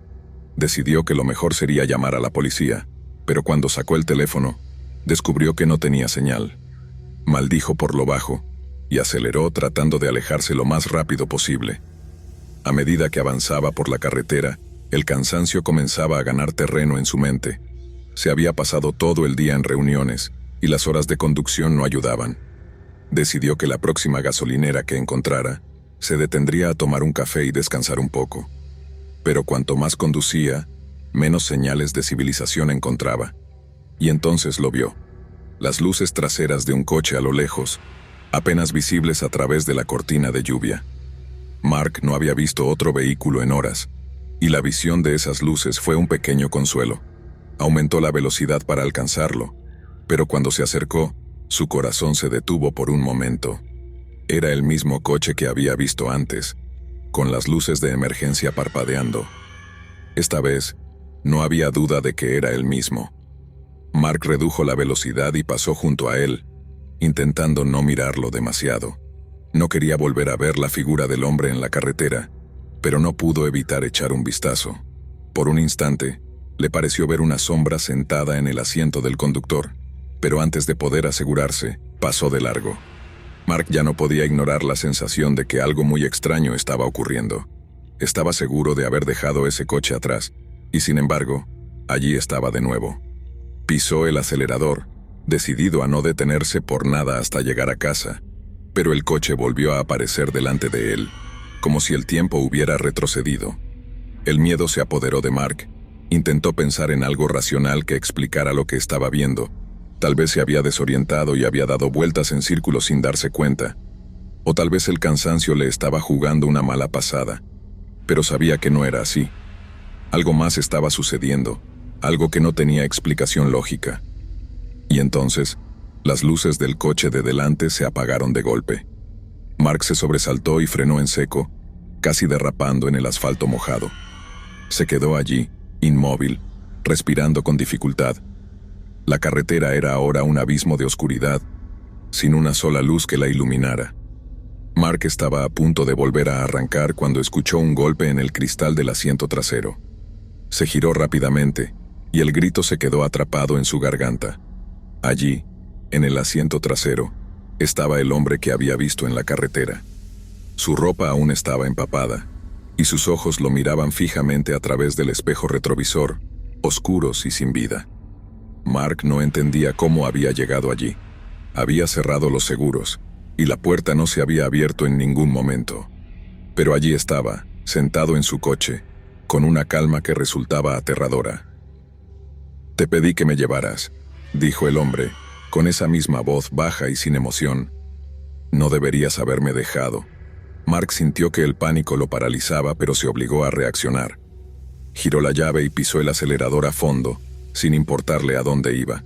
Decidió que lo mejor sería llamar a la policía, pero cuando sacó el teléfono, descubrió que no tenía señal. Maldijo por lo bajo y aceleró tratando de alejarse lo más rápido posible. A medida que avanzaba por la carretera, el cansancio comenzaba a ganar terreno en su mente. Se había pasado todo el día en reuniones, y las horas de conducción no ayudaban. Decidió que la próxima gasolinera que encontrara, se detendría a tomar un café y descansar un poco. Pero cuanto más conducía, menos señales de civilización encontraba. Y entonces lo vio. Las luces traseras de un coche a lo lejos, apenas visibles a través de la cortina de lluvia. Mark no había visto otro vehículo en horas, y la visión de esas luces fue un pequeño consuelo. Aumentó la velocidad para alcanzarlo, pero cuando se acercó, su corazón se detuvo por un momento. Era el mismo coche que había visto antes, con las luces de emergencia parpadeando. Esta vez, no había duda de que era el mismo. Mark redujo la velocidad y pasó junto a él, intentando no mirarlo demasiado. No quería volver a ver la figura del hombre en la carretera, pero no pudo evitar echar un vistazo. Por un instante, le pareció ver una sombra sentada en el asiento del conductor, pero antes de poder asegurarse, pasó de largo. Mark ya no podía ignorar la sensación de que algo muy extraño estaba ocurriendo. Estaba seguro de haber dejado ese coche atrás, y sin embargo, allí estaba de nuevo. Pisó el acelerador, decidido a no detenerse por nada hasta llegar a casa, pero el coche volvió a aparecer delante de él, como si el tiempo hubiera retrocedido. El miedo se apoderó de Mark, Intentó pensar en algo racional que explicara lo que estaba viendo. Tal vez se había desorientado y había dado vueltas en círculos sin darse cuenta. O tal vez el cansancio le estaba jugando una mala pasada. Pero sabía que no era así. Algo más estaba sucediendo, algo que no tenía explicación lógica. Y entonces, las luces del coche de delante se apagaron de golpe. Mark se sobresaltó y frenó en seco, casi derrapando en el asfalto mojado. Se quedó allí, inmóvil, respirando con dificultad. La carretera era ahora un abismo de oscuridad, sin una sola luz que la iluminara. Mark estaba a punto de volver a arrancar cuando escuchó un golpe en el cristal del asiento trasero. Se giró rápidamente, y el grito se quedó atrapado en su garganta. Allí, en el asiento trasero, estaba el hombre que había visto en la carretera. Su ropa aún estaba empapada, y sus ojos lo miraban fijamente a través del espejo retrovisor, oscuros y sin vida. Mark no entendía cómo había llegado allí. Había cerrado los seguros, y la puerta no se había abierto en ningún momento. Pero allí estaba, sentado en su coche, con una calma que resultaba aterradora. «Te pedí que me llevaras», dijo el hombre, con esa misma voz baja y sin emoción. «No deberías haberme dejado». Mark sintió que el pánico lo paralizaba, pero se obligó a reaccionar. Giró la llave y pisó el acelerador a fondo, sin importarle a dónde iba.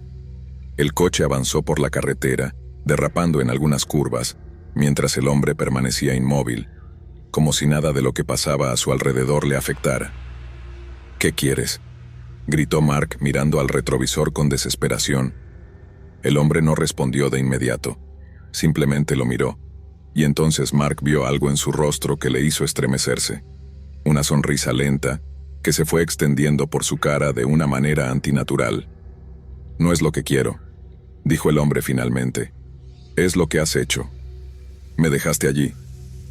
El coche avanzó por la carretera, derrapando en algunas curvas, mientras el hombre permanecía inmóvil, como si nada de lo que pasaba a su alrededor le afectara. «¿Qué quieres?», gritó Mark mirando al retrovisor con desesperación. El hombre no respondió de inmediato, simplemente lo miró, y entonces Mark vio algo en su rostro que le hizo estremecerse. Una sonrisa lenta, que se fue extendiendo por su cara de una manera antinatural. «No es lo que quiero», dijo el hombre finalmente. «Es lo que has hecho. Me dejaste allí,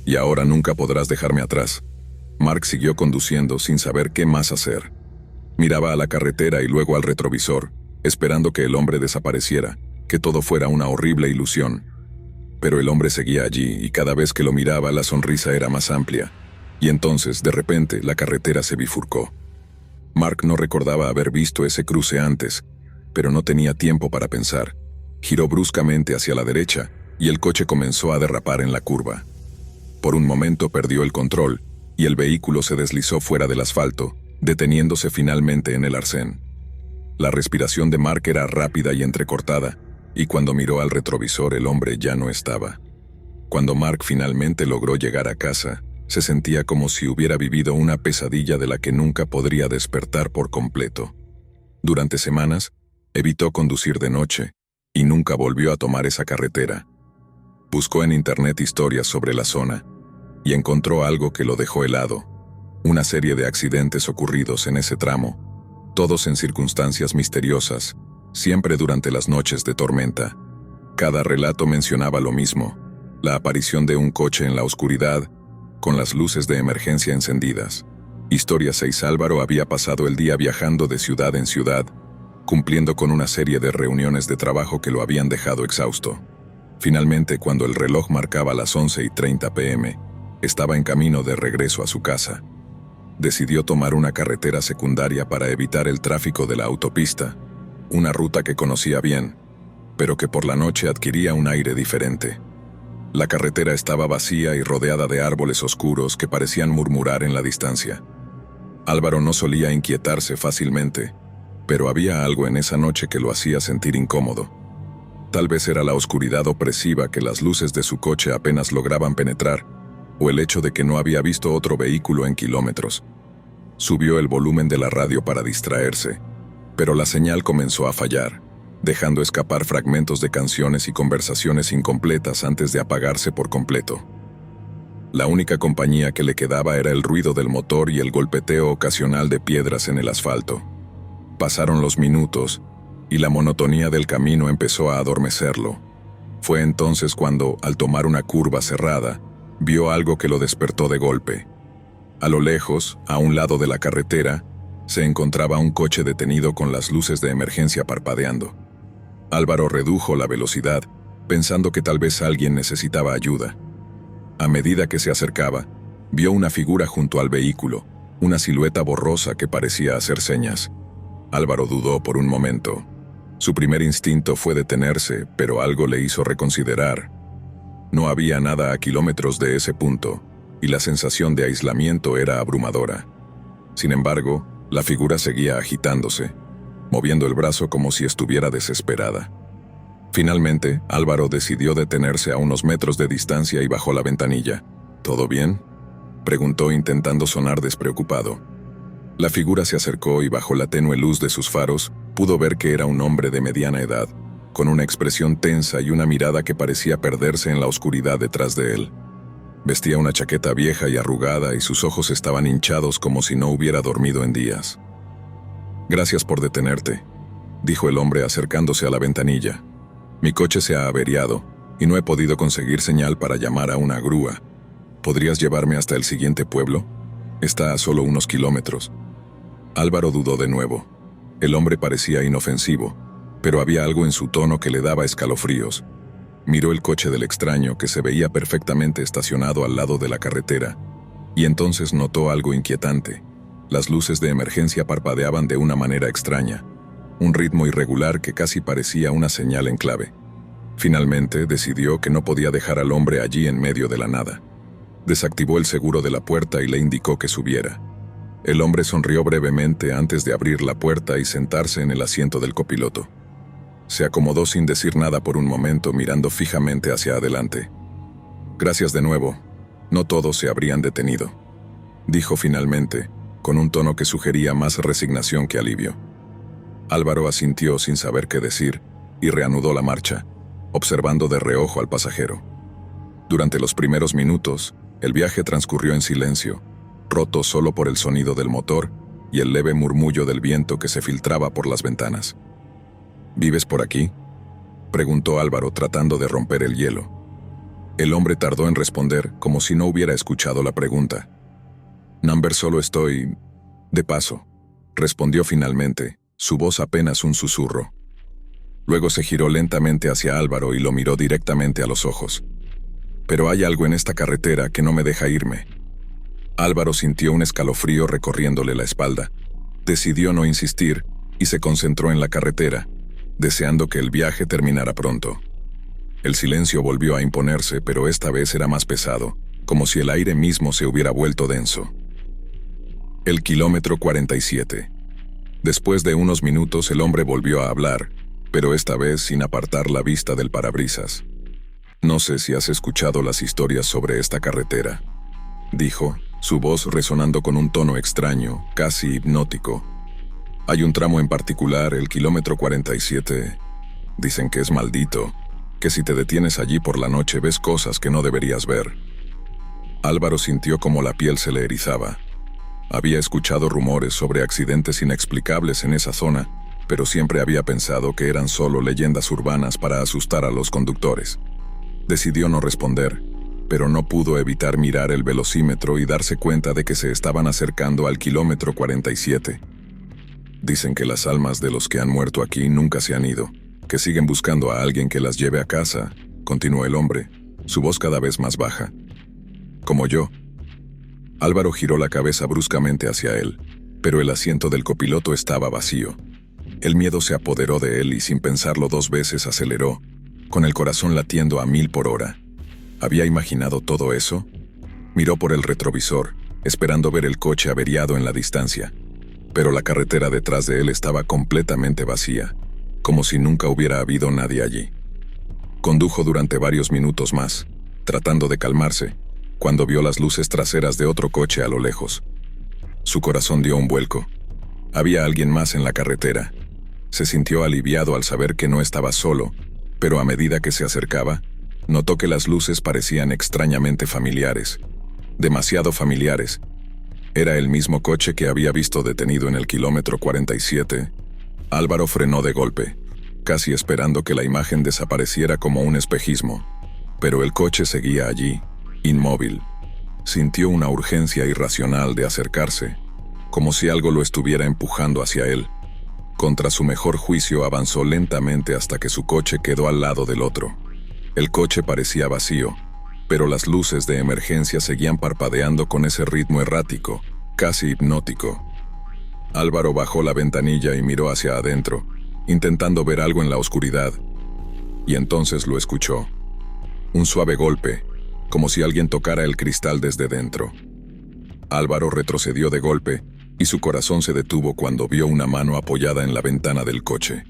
y ahora nunca podrás dejarme atrás». Mark siguió conduciendo sin saber qué más hacer. Miraba a la carretera y luego al retrovisor, esperando que el hombre desapareciera, que todo fuera una horrible ilusión. Pero el hombre seguía allí y cada vez que lo miraba la sonrisa era más amplia. Y entonces, de repente, la carretera se bifurcó. Mark no recordaba haber visto ese cruce antes, pero no tenía tiempo para pensar. Giró bruscamente hacia la derecha y el coche comenzó a derrapar en la curva. Por un momento perdió el control y el vehículo se deslizó fuera del asfalto, deteniéndose finalmente en el arcén. La respiración de Mark era rápida y entrecortada, y cuando miró al retrovisor el hombre ya no estaba. Cuando Mark finalmente logró llegar a casa, se sentía como si hubiera vivido una pesadilla de la que nunca podría despertar por completo. Durante semanas, evitó conducir de noche, y nunca volvió a tomar esa carretera. Buscó en internet historias sobre la zona, y encontró algo que lo dejó helado. Una serie de accidentes ocurridos en ese tramo, todos en circunstancias misteriosas, siempre durante las noches de tormenta. Cada relato mencionaba lo mismo: la aparición de un coche en la oscuridad, con las luces de emergencia encendidas. Historia 6. Álvaro había pasado el día viajando de ciudad en ciudad, cumpliendo con una serie de reuniones de trabajo que lo habían dejado exhausto. Finalmente, cuando el reloj marcaba las 11:30 p.m., estaba en camino de regreso a su casa. Decidió tomar una carretera secundaria para evitar el tráfico de la autopista, una ruta que conocía bien, pero que por la noche adquiría un aire diferente. La carretera estaba vacía y rodeada de árboles oscuros que parecían murmurar en la distancia. Álvaro no solía inquietarse fácilmente, pero había algo en esa noche que lo hacía sentir incómodo. Tal vez era la oscuridad opresiva que las luces de su coche apenas lograban penetrar, o el hecho de que no había visto otro vehículo en kilómetros. Subió el volumen de la radio para distraerse, pero la señal comenzó a fallar, dejando escapar fragmentos de canciones y conversaciones incompletas antes de apagarse por completo. La única compañía que le quedaba era el ruido del motor y el golpeteo ocasional de piedras en el asfalto. Pasaron los minutos, y la monotonía del camino empezó a adormecerlo. Fue entonces cuando, al tomar una curva cerrada, vio algo que lo despertó de golpe. A lo lejos, a un lado de la carretera, se encontraba un coche detenido con las luces de emergencia parpadeando. Álvaro redujo la velocidad, pensando que tal vez alguien necesitaba ayuda. A medida que se acercaba, vio una figura junto al vehículo, una silueta borrosa que parecía hacer señas. Álvaro dudó por un momento. Su primer instinto fue detenerse, pero algo le hizo reconsiderar. No había nada a kilómetros de ese punto, y la sensación de aislamiento era abrumadora. Sin embargo, la figura seguía agitándose, moviendo el brazo como si estuviera desesperada. Finalmente, Álvaro decidió detenerse a unos metros de distancia y bajó la ventanilla. ¿Todo bien?, preguntó intentando sonar despreocupado. La figura se acercó y bajo la tenue luz de sus faros, pudo ver que era un hombre de mediana edad, con una expresión tensa y una mirada que parecía perderse en la oscuridad detrás de él. Vestía una chaqueta vieja y arrugada y sus ojos estaban hinchados como si no hubiera dormido en días. «Gracias por detenerte», dijo el hombre acercándose a la ventanilla. «Mi coche se ha averiado y no he podido conseguir señal para llamar a una grúa. ¿Podrías llevarme hasta el siguiente pueblo? Está a solo unos kilómetros». Álvaro dudó de nuevo. El hombre parecía inofensivo, pero había algo en su tono que le daba escalofríos. Miró el coche del extraño que se veía perfectamente estacionado al lado de la carretera, y entonces notó algo inquietante. Las luces de emergencia parpadeaban de una manera extraña, un ritmo irregular que casi parecía una señal en clave. Finalmente decidió que no podía dejar al hombre allí en medio de la nada. Desactivó el seguro de la puerta y le indicó que subiera. El hombre sonrió brevemente antes de abrir la puerta y sentarse en el asiento del copiloto. Se acomodó sin decir nada por un momento, mirando fijamente hacia adelante. «Gracias de nuevo. No todos se habrían detenido», dijo finalmente, con un tono que sugería más resignación que alivio. Álvaro asintió sin saber qué decir y reanudó la marcha, observando de reojo al pasajero. Durante los primeros minutos, el viaje transcurrió en silencio, roto solo por el sonido del motor y el leve murmullo del viento que se filtraba por las ventanas. «¿Vives por aquí?», preguntó Álvaro tratando de romper el hielo. El hombre tardó en responder como si no hubiera escuchado la pregunta. «Number, solo estoy de paso», respondió finalmente, su voz apenas un susurro. Luego se giró lentamente hacia Álvaro y lo miró directamente a los ojos. «Pero hay algo en esta carretera que no me deja irme». Álvaro sintió un escalofrío recorriéndole la espalda. Decidió no insistir y se concentró en la carretera, deseando que el viaje terminara pronto. El silencio volvió a imponerse, pero esta vez era más pesado, como si el aire mismo se hubiera vuelto denso. El kilómetro 47. Después de unos minutos el hombre volvió a hablar, pero esta vez sin apartar la vista del parabrisas. «No sé si has escuchado las historias sobre esta carretera», dijo, su voz resonando con un tono extraño, casi hipnótico. «Hay un tramo en particular, el kilómetro 47. Dicen que es maldito, que si te detienes allí por la noche ves cosas que no deberías ver». Álvaro sintió como la piel se le erizaba. Había escuchado rumores sobre accidentes inexplicables en esa zona, pero siempre había pensado que eran solo leyendas urbanas para asustar a los conductores. Decidió no responder, pero no pudo evitar mirar el velocímetro y darse cuenta de que se estaban acercando al kilómetro 47. «Dicen que las almas de los que han muerto aquí nunca se han ido, que siguen buscando a alguien que las lleve a casa», continuó el hombre, su voz cada vez más baja. «Como yo». Álvaro giró la cabeza bruscamente hacia él, pero el asiento del copiloto estaba vacío. El miedo se apoderó de él y sin pensarlo dos veces aceleró, con el corazón latiendo a 1000 por hora. ¿Había imaginado todo eso? Miró por el retrovisor, esperando ver el coche averiado en la distancia, pero la carretera detrás de él estaba completamente vacía, como si nunca hubiera habido nadie allí. Condujo durante varios minutos más, tratando de calmarse, cuando vio las luces traseras de otro coche a lo lejos. Su corazón dio un vuelco. Había alguien más en la carretera. Se sintió aliviado al saber que no estaba solo, pero a medida que se acercaba, notó que las luces parecían extrañamente familiares. Demasiado familiares. Era el mismo coche que había visto detenido en el kilómetro 47. Álvaro frenó de golpe, casi esperando que la imagen desapareciera como un espejismo. Pero el coche seguía allí, inmóvil. Sintió una urgencia irracional de acercarse, como si algo lo estuviera empujando hacia él. Contra su mejor juicio avanzó lentamente hasta que su coche quedó al lado del otro. El coche parecía vacío, pero las luces de emergencia seguían parpadeando con ese ritmo errático, casi hipnótico. Álvaro bajó la ventanilla y miró hacia adentro, intentando ver algo en la oscuridad, y entonces lo escuchó. Un suave golpe, como si alguien tocara el cristal desde dentro. Álvaro retrocedió de golpe, y su corazón se detuvo cuando vio una mano apoyada en la ventana del coche.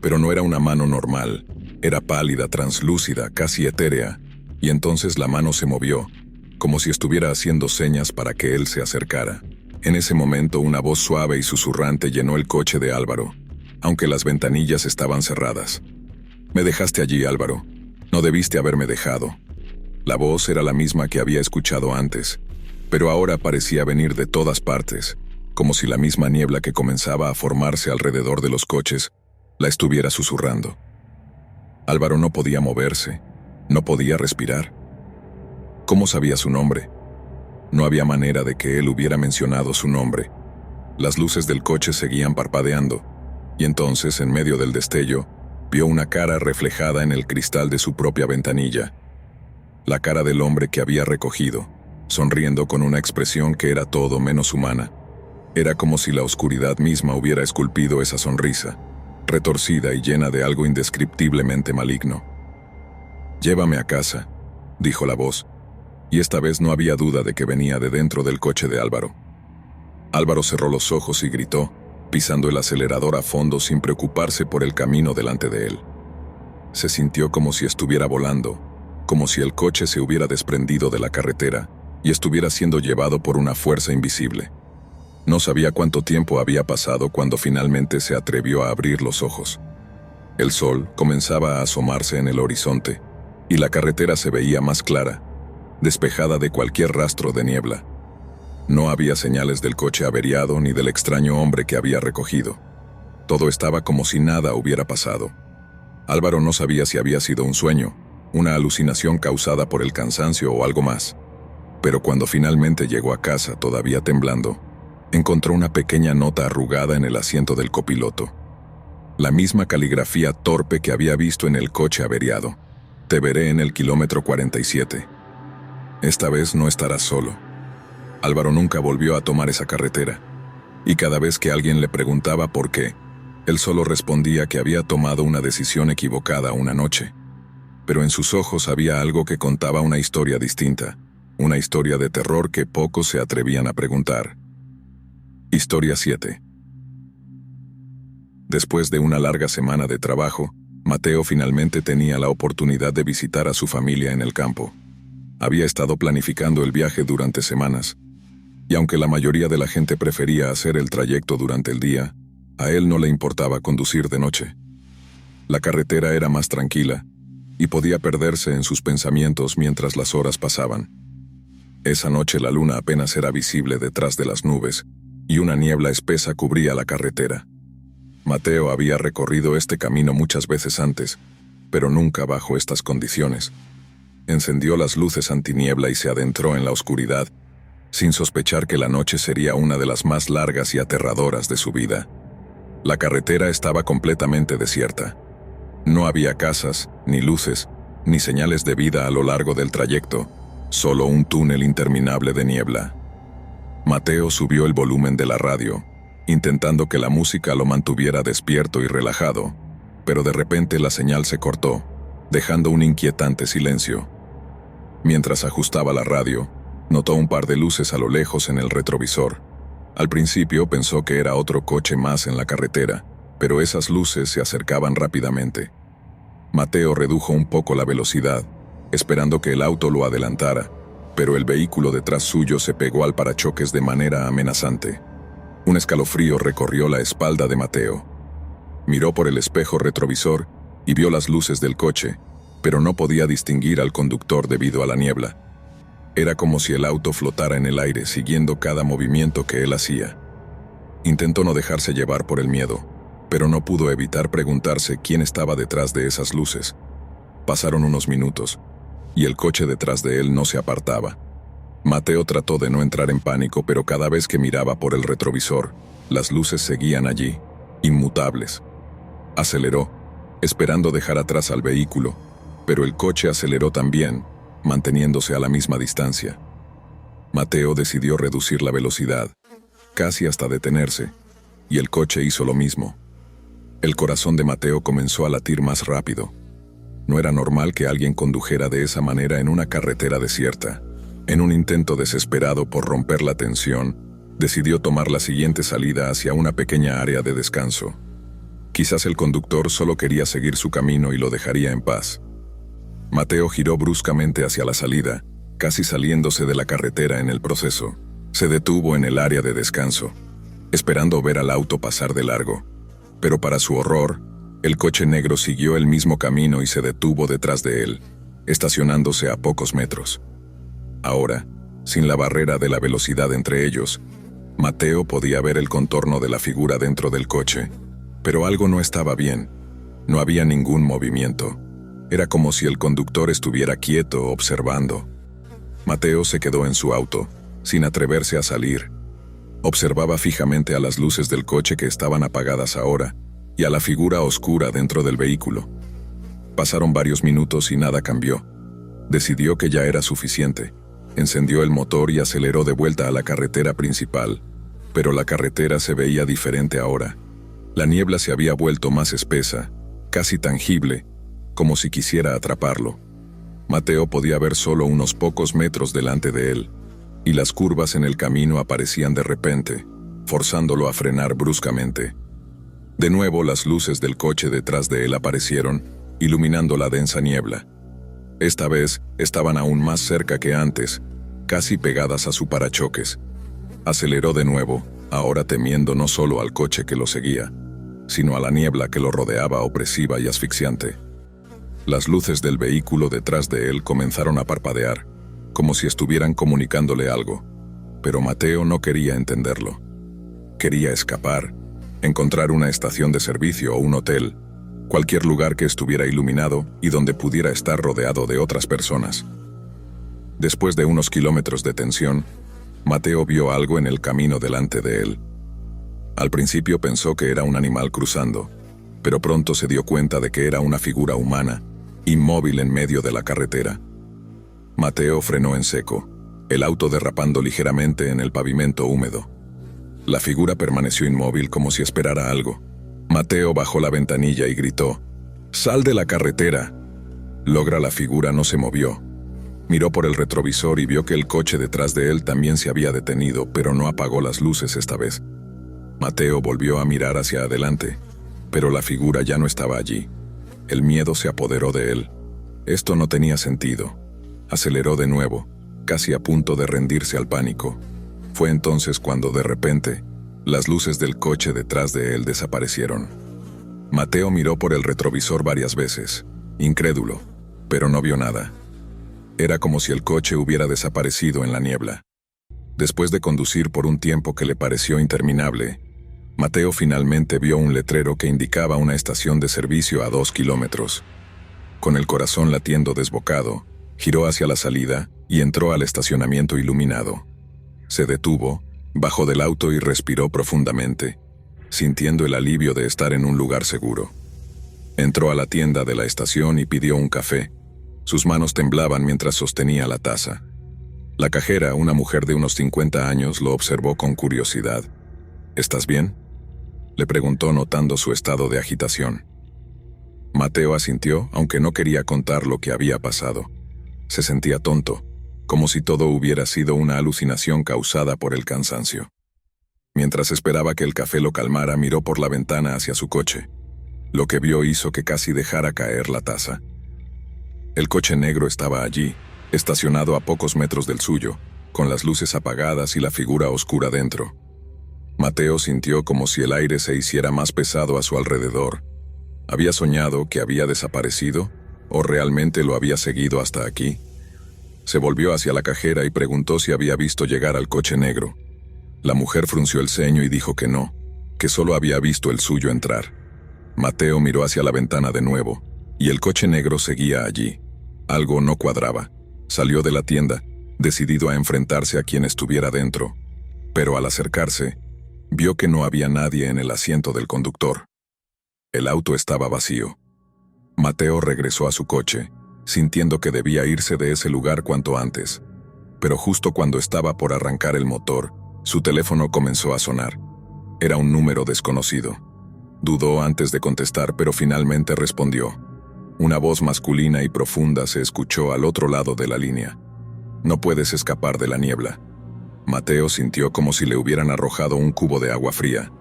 Pero no era una mano normal, era pálida, translúcida, casi etérea, y entonces la mano se movió, como si estuviera haciendo señas para que él se acercara. En ese momento una voz suave y susurrante llenó el coche de Álvaro, aunque las ventanillas estaban cerradas. «Me dejaste allí, Álvaro. No debiste haberme dejado». La voz era la misma que había escuchado antes, pero ahora parecía venir de todas partes, como si la misma niebla que comenzaba a formarse alrededor de los coches la estuviera susurrando. Álvaro no podía moverse, no podía respirar. ¿Cómo sabía su nombre? No había manera de que él hubiera mencionado su nombre. Las luces del coche seguían parpadeando, y entonces, en medio del destello, vio una cara reflejada en el cristal de su propia ventanilla. La cara del hombre que había recogido, sonriendo con una expresión que era todo menos humana. Era como si la oscuridad misma hubiera esculpido esa sonrisa, retorcida y llena de algo indescriptiblemente maligno. «Llévame a casa», dijo la voz, y esta vez no había duda de que venía de dentro del coche de Álvaro. Álvaro cerró los ojos y gritó, pisando el acelerador a fondo sin preocuparse por el camino delante de él. Se sintió como si estuviera volando, como si el coche se hubiera desprendido de la carretera y estuviera siendo llevado por una fuerza invisible. No sabía cuánto tiempo había pasado cuando finalmente se atrevió a abrir los ojos. El sol comenzaba a asomarse en el horizonte, y la carretera se veía más clara, despejada de cualquier rastro de niebla. No había señales del coche averiado ni del extraño hombre que había recogido. Todo estaba como si nada hubiera pasado. Álvaro no sabía si había sido un sueño, una alucinación causada por el cansancio o algo más. Pero cuando finalmente llegó a casa, todavía temblando, encontró una pequeña nota arrugada en el asiento del copiloto. La misma caligrafía torpe que había visto en el coche averiado. «Te veré en el kilómetro 47. Esta vez no estarás solo». Álvaro nunca volvió a tomar esa carretera, y cada vez que alguien le preguntaba por qué, él solo respondía que había tomado una decisión equivocada una noche. Pero en sus ojos había algo que contaba una historia distinta, una historia de terror que pocos se atrevían a preguntar. Historia 7. Después de una larga semana de trabajo, Mateo finalmente tenía la oportunidad de visitar a su familia en el campo. Había estado planificando el viaje durante semanas, y aunque la mayoría de la gente prefería hacer el trayecto durante el día, a él no le importaba conducir de noche. La carretera era más tranquila, y podía perderse en sus pensamientos mientras las horas pasaban. Esa noche la luna apenas era visible detrás de las nubes, y una niebla espesa cubría la carretera. Mateo había recorrido este camino muchas veces antes, pero nunca bajo estas condiciones. Encendió las luces antiniebla y se adentró en la oscuridad, sin sospechar que la noche sería una de las más largas y aterradoras de su vida. La carretera estaba completamente desierta. No había casas, ni luces, ni señales de vida a lo largo del trayecto, solo un túnel interminable de niebla. Mateo subió el volumen de la radio, intentando que la música lo mantuviera despierto y relajado, pero de repente la señal se cortó, dejando un inquietante silencio. Mientras ajustaba la radio, notó un par de luces a lo lejos en el retrovisor. Al principio pensó que era otro coche más en la carretera, pero esas luces se acercaban rápidamente. Mateo redujo un poco la velocidad, esperando que el auto lo adelantara, pero el vehículo detrás suyo se pegó al parachoques de manera amenazante. Un escalofrío recorrió la espalda de Mateo. Miró por el espejo retrovisor y vio las luces del coche, pero no podía distinguir al conductor debido a la niebla. Era como si el auto flotara en el aire siguiendo cada movimiento que él hacía. Intentó no dejarse llevar por el miedo, pero no pudo evitar preguntarse quién estaba detrás de esas luces. Pasaron unos minutos, y el coche detrás de él no se apartaba. Mateo trató de no entrar en pánico, pero cada vez que miraba por el retrovisor, las luces seguían allí, inmutables. Aceleró, esperando dejar atrás al vehículo, pero el coche aceleró también, manteniéndose a la misma distancia. Mateo decidió reducir la velocidad, casi hasta detenerse, y el coche hizo lo mismo. El corazón de Mateo comenzó a latir más rápido. No era normal que alguien condujera de esa manera en una carretera desierta. En un intento desesperado por romper la tensión, decidió tomar la siguiente salida hacia una pequeña área de descanso. Quizás el conductor solo quería seguir su camino y lo dejaría en paz. Mateo giró bruscamente hacia la salida, casi saliéndose de la carretera en el proceso. Se detuvo en el área de descanso, esperando ver al auto pasar de largo. Pero para su horror, el coche negro siguió el mismo camino y se detuvo detrás de él, estacionándose a pocos metros. Ahora, sin la barrera de la velocidad entre ellos, Mateo podía ver el contorno de la figura dentro del coche, pero algo no estaba bien. No había ningún movimiento. Era como si el conductor estuviera quieto, observando. Mateo se quedó en su auto, sin atreverse a salir. Observaba fijamente a las luces del coche que estaban apagadas ahora, y a la figura oscura dentro del vehículo. Pasaron varios minutos y nada cambió. Decidió que ya era suficiente. Encendió el motor y aceleró de vuelta a la carretera principal, pero la carretera se veía diferente ahora. La niebla se había vuelto más espesa, casi tangible, como si quisiera atraparlo. Mateo podía ver solo unos pocos metros delante de él, y las curvas en el camino aparecían de repente, forzándolo a frenar bruscamente. De nuevo las luces del coche detrás de él aparecieron, iluminando la densa niebla. Esta vez estaban aún más cerca que antes, casi pegadas a su parachoques. Aceleró de nuevo, ahora temiendo no solo al coche que lo seguía, sino a la niebla que lo rodeaba opresiva y asfixiante. Las luces del vehículo detrás de él comenzaron a parpadear, como si estuvieran comunicándole algo, pero Mateo no quería entenderlo. Quería escapar, encontrar una estación de servicio o un hotel, cualquier lugar que estuviera iluminado y donde pudiera estar rodeado de otras personas. Después de unos kilómetros de tensión, Mateo vio algo en el camino delante de él. Al principio pensó que era un animal cruzando, pero pronto se dio cuenta de que era una figura humana, inmóvil en medio de la carretera. Mateo frenó en seco, el auto derrapando ligeramente en el pavimento húmedo. La figura permaneció inmóvil como si esperara algo. Mateo bajó la ventanilla y gritó: «¡Sal de la carretera!». La figura no se movió. Miró por el retrovisor y vio que el coche detrás de él también se había detenido, pero no apagó las luces esta vez. Mateo volvió a mirar hacia adelante, pero la figura ya no estaba allí. El miedo se apoderó de él. Esto no tenía sentido. Aceleró de nuevo, casi a punto de rendirse al pánico. Fue entonces cuando de repente, las luces del coche detrás de él desaparecieron. Mateo miró por el retrovisor varias veces, incrédulo, pero no vio nada. Era como si el coche hubiera desaparecido en la niebla. Después de conducir por un tiempo que le pareció interminable, Mateo finalmente vio un letrero que indicaba una estación de servicio a 2 kilómetros. Con el corazón latiendo desbocado, giró hacia la salida y entró al estacionamiento iluminado. Se detuvo, bajó del auto y respiró profundamente, sintiendo el alivio de estar en un lugar seguro. Entró a la tienda de la estación y pidió un café. Sus manos temblaban mientras sostenía la taza. La cajera, una mujer de unos 50 años, lo observó con curiosidad. «¿Estás bien?», le preguntó notando su estado de agitación. Mateo asintió, aunque no quería contar lo que había pasado. Se sentía tonto, como si todo hubiera sido una alucinación causada por el cansancio. Mientras esperaba que el café lo calmara, miró por la ventana hacia su coche. Lo que vio hizo que casi dejara caer la taza. El coche negro estaba allí, estacionado a pocos metros del suyo, con las luces apagadas y la figura oscura dentro. Mateo sintió como si el aire se hiciera más pesado a su alrededor. ¿Había soñado que había desaparecido? ¿O realmente lo había seguido hasta aquí? Se volvió hacia la cajera y preguntó si había visto llegar al coche negro. La mujer frunció el ceño y dijo que no, que solo había visto el suyo entrar. Mateo miró hacia la ventana de nuevo, y el coche negro seguía allí. Algo no cuadraba. Salió de la tienda, decidido a enfrentarse a quien estuviera dentro. Pero al acercarse, vio que no había nadie en el asiento del conductor. El auto estaba vacío. Mateo regresó a su coche, sintiendo que debía irse de ese lugar cuanto antes. Pero justo cuando estaba por arrancar el motor, Su teléfono comenzó a sonar. Era un número desconocido. Dudó antes de contestar, pero finalmente respondió. Una voz masculina y profunda se escuchó al otro lado de la línea. No puedes escapar de la niebla. Mateo sintió como si le hubieran arrojado un cubo de agua fría.